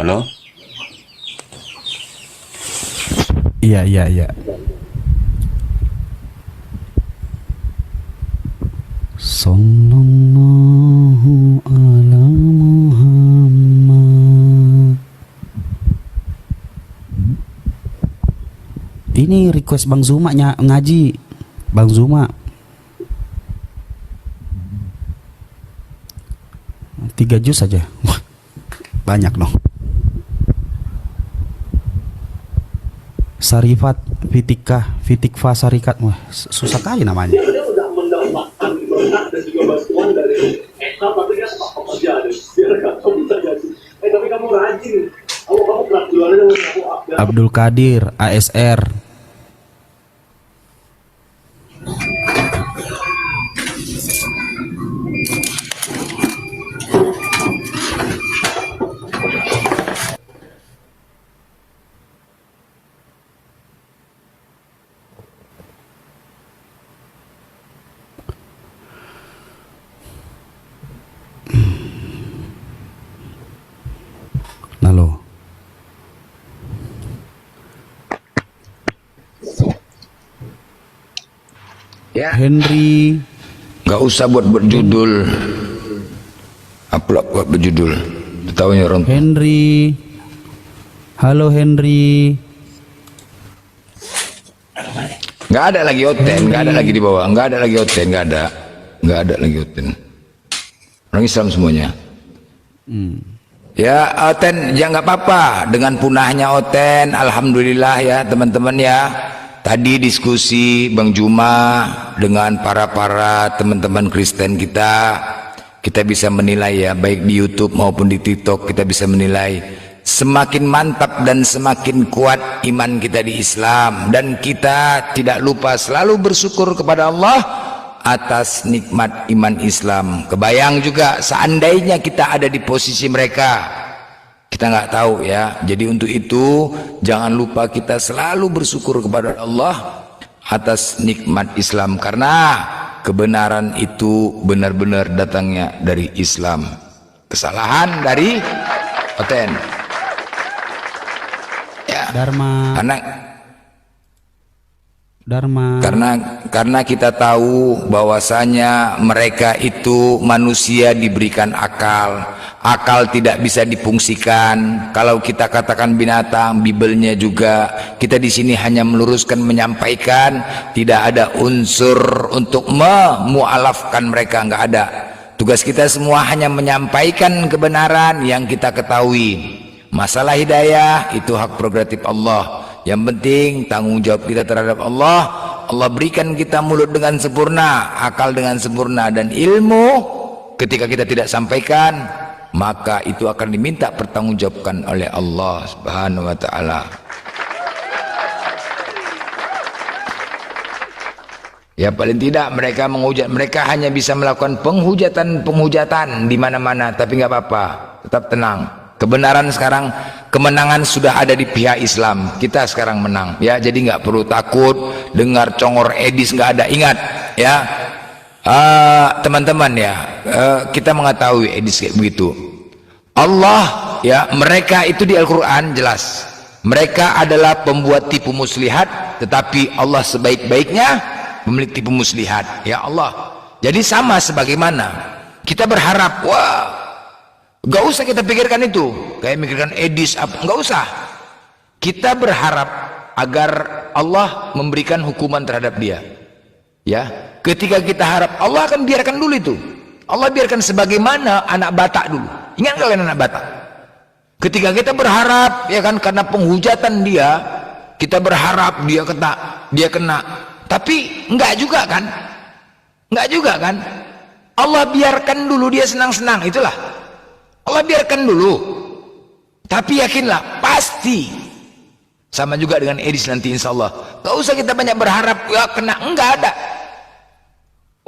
[SPEAKER 11] Halo?
[SPEAKER 5] Iya. Sallallahu ala Muhammad. Ini request Bang Zuma ngaji. Bang Zuma 3 juz saja. Wah, banyak noh. Sarifat, Fitikfa Sarikat. Wah, susah kali namanya. Abdul Qadir, ASR. Nalo.
[SPEAKER 3] Ya.
[SPEAKER 5] Henry.
[SPEAKER 3] Gak usah buat judul. Upload buat berjudul. Tahunya orang.
[SPEAKER 5] Henry. Halo Henry.
[SPEAKER 3] Gak ada lagi Oten, gak ada lagi di bawah, gak ada lagi Oten, gak ada lagi Oten. Orang Islam semuanya. Ya Oten, ya nggak apa-apa dengan punahnya Oten, alhamdulillah ya teman-teman ya. Tadi diskusi Bang Juma dengan para teman-teman Kristen kita bisa menilai ya, baik di YouTube maupun di TikTok kita bisa menilai semakin mantap dan semakin kuat iman kita di Islam, dan kita tidak lupa selalu bersyukur kepada Allah atas nikmat iman Islam. Kebayang juga seandainya kita ada di posisi mereka, kita nggak tahu ya. Jadi untuk itu jangan lupa kita selalu bersyukur kepada Allah atas nikmat Islam, karena kebenaran itu benar-benar datangnya dari Islam, kesalahan dari Oten ya. Karena kita tahu bahwasanya mereka itu manusia diberikan akal tidak bisa difungsikan. Kalau kita katakan binatang, Bibelnya juga, kita di sini hanya meluruskan, menyampaikan, tidak ada unsur untuk memualafkan mereka, nggak ada. Tugas kita semua hanya menyampaikan kebenaran yang kita ketahui. Masalah hidayah itu hak prerogatif Allah. Yang penting tanggung jawab kita terhadap Allah. Allah berikan kita mulut dengan sempurna, akal dengan sempurna, dan ilmu ketika kita tidak sampaikan, maka itu akan diminta pertanggungjawabkan oleh Allah Subhanahu wa taala. Ya paling tidak mereka menghujat, mereka hanya bisa melakukan penghujatan di mana-mana, tapi nggak apa-apa, tetap tenang. Kebenaran sekarang, kemenangan sudah ada di pihak Islam. Kita sekarang menang ya, jadi nggak perlu takut dengar congor edis, nggak ada. Ingat ya teman-teman ya, kita mengetahui edis kayak begitu. Allah ya, mereka itu di Al-Quran jelas. Mereka adalah pembuat tipu muslihat, tetapi Allah sebaik-baiknya pemilik tipu muslihat. Ya Allah. Jadi sama sebagaimana kita berharap, wah, gak usah kita pikirkan itu, kayak mikirkan Edis apa, gak usah. Kita berharap agar Allah memberikan hukuman terhadap dia. Ya, ketika kita harap, Allah akan biarkan dulu itu. Allah biarkan sebagaimana anak Batak dulu. Ingat kalian anak Batak? Ketika kita berharap, ya kan, karena penghujatan dia, kita berharap dia kena. Tapi enggak juga kan? Enggak juga kan? Allah biarkan dulu dia senang-senang, itulah. Allah biarkan dulu. Tapi yakinlah, pasti sama juga dengan Edis nanti insya Allah. Gak usah kita banyak berharap, ya kena, enggak ada.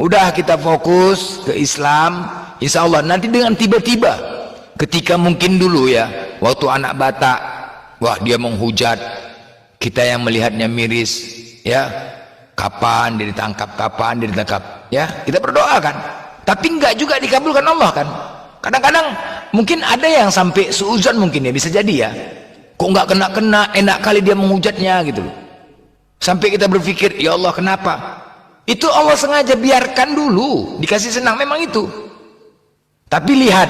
[SPEAKER 3] Udah kita fokus ke Islam, insya Allah nanti dengan tiba-tiba. Ketika mungkin dulu ya, waktu anak Batak, wah dia menghujat, kita yang melihatnya miris, ya, kapan dia ditangkap, ya, kita berdoa kan. Tapi enggak juga dikabulkan Allah kan. Kadang-kadang mungkin ada yang sampai seuzon mungkin ya, bisa jadi ya. Kok enggak kena-kena, enak kali dia menghujatnya gitu loh. Sampai kita berpikir, ya Allah kenapa? Itu Allah sengaja biarkan dulu, dikasih senang memang itu. Tapi lihat,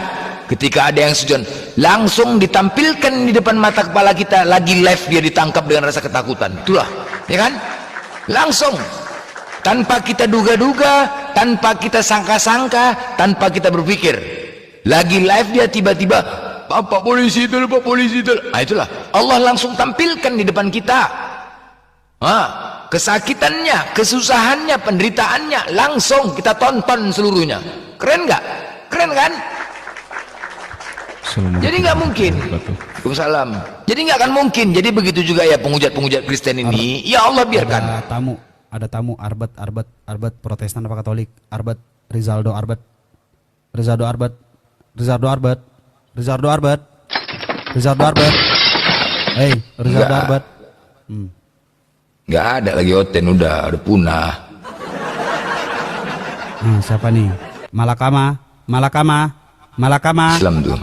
[SPEAKER 3] ketika ada yang sujon, langsung ditampilkan di depan mata kepala kita, lagi live dia ditangkap dengan rasa ketakutan. Itulah, ya kan? Langsung, tanpa kita duga-duga, tanpa kita sangka-sangka, tanpa kita berpikir. Lagi live dia tiba-tiba, Pak polisi itu, Pak polisi itu. Nah, itulah, Allah langsung tampilkan di depan kita. Kesakitannya, kesusahannya, penderitaannya, langsung kita tonton seluruhnya. Keren nggak? Keren kan? Jadi nggak mungkin. Waalaikumsalam. Jadi nggak akan mungkin. Jadi begitu juga ya penghujat-penghujat Kristen ini. Ya Allah biarkan.
[SPEAKER 5] Ada tamu Arbet Protestan apa Katolik? Rizaldo Arbet. Hey, Rizaldo Arbet.
[SPEAKER 3] Nggak ada lagi Oten, udah punah.
[SPEAKER 5] Siapa nih? Malakama.
[SPEAKER 3] Islam tuh.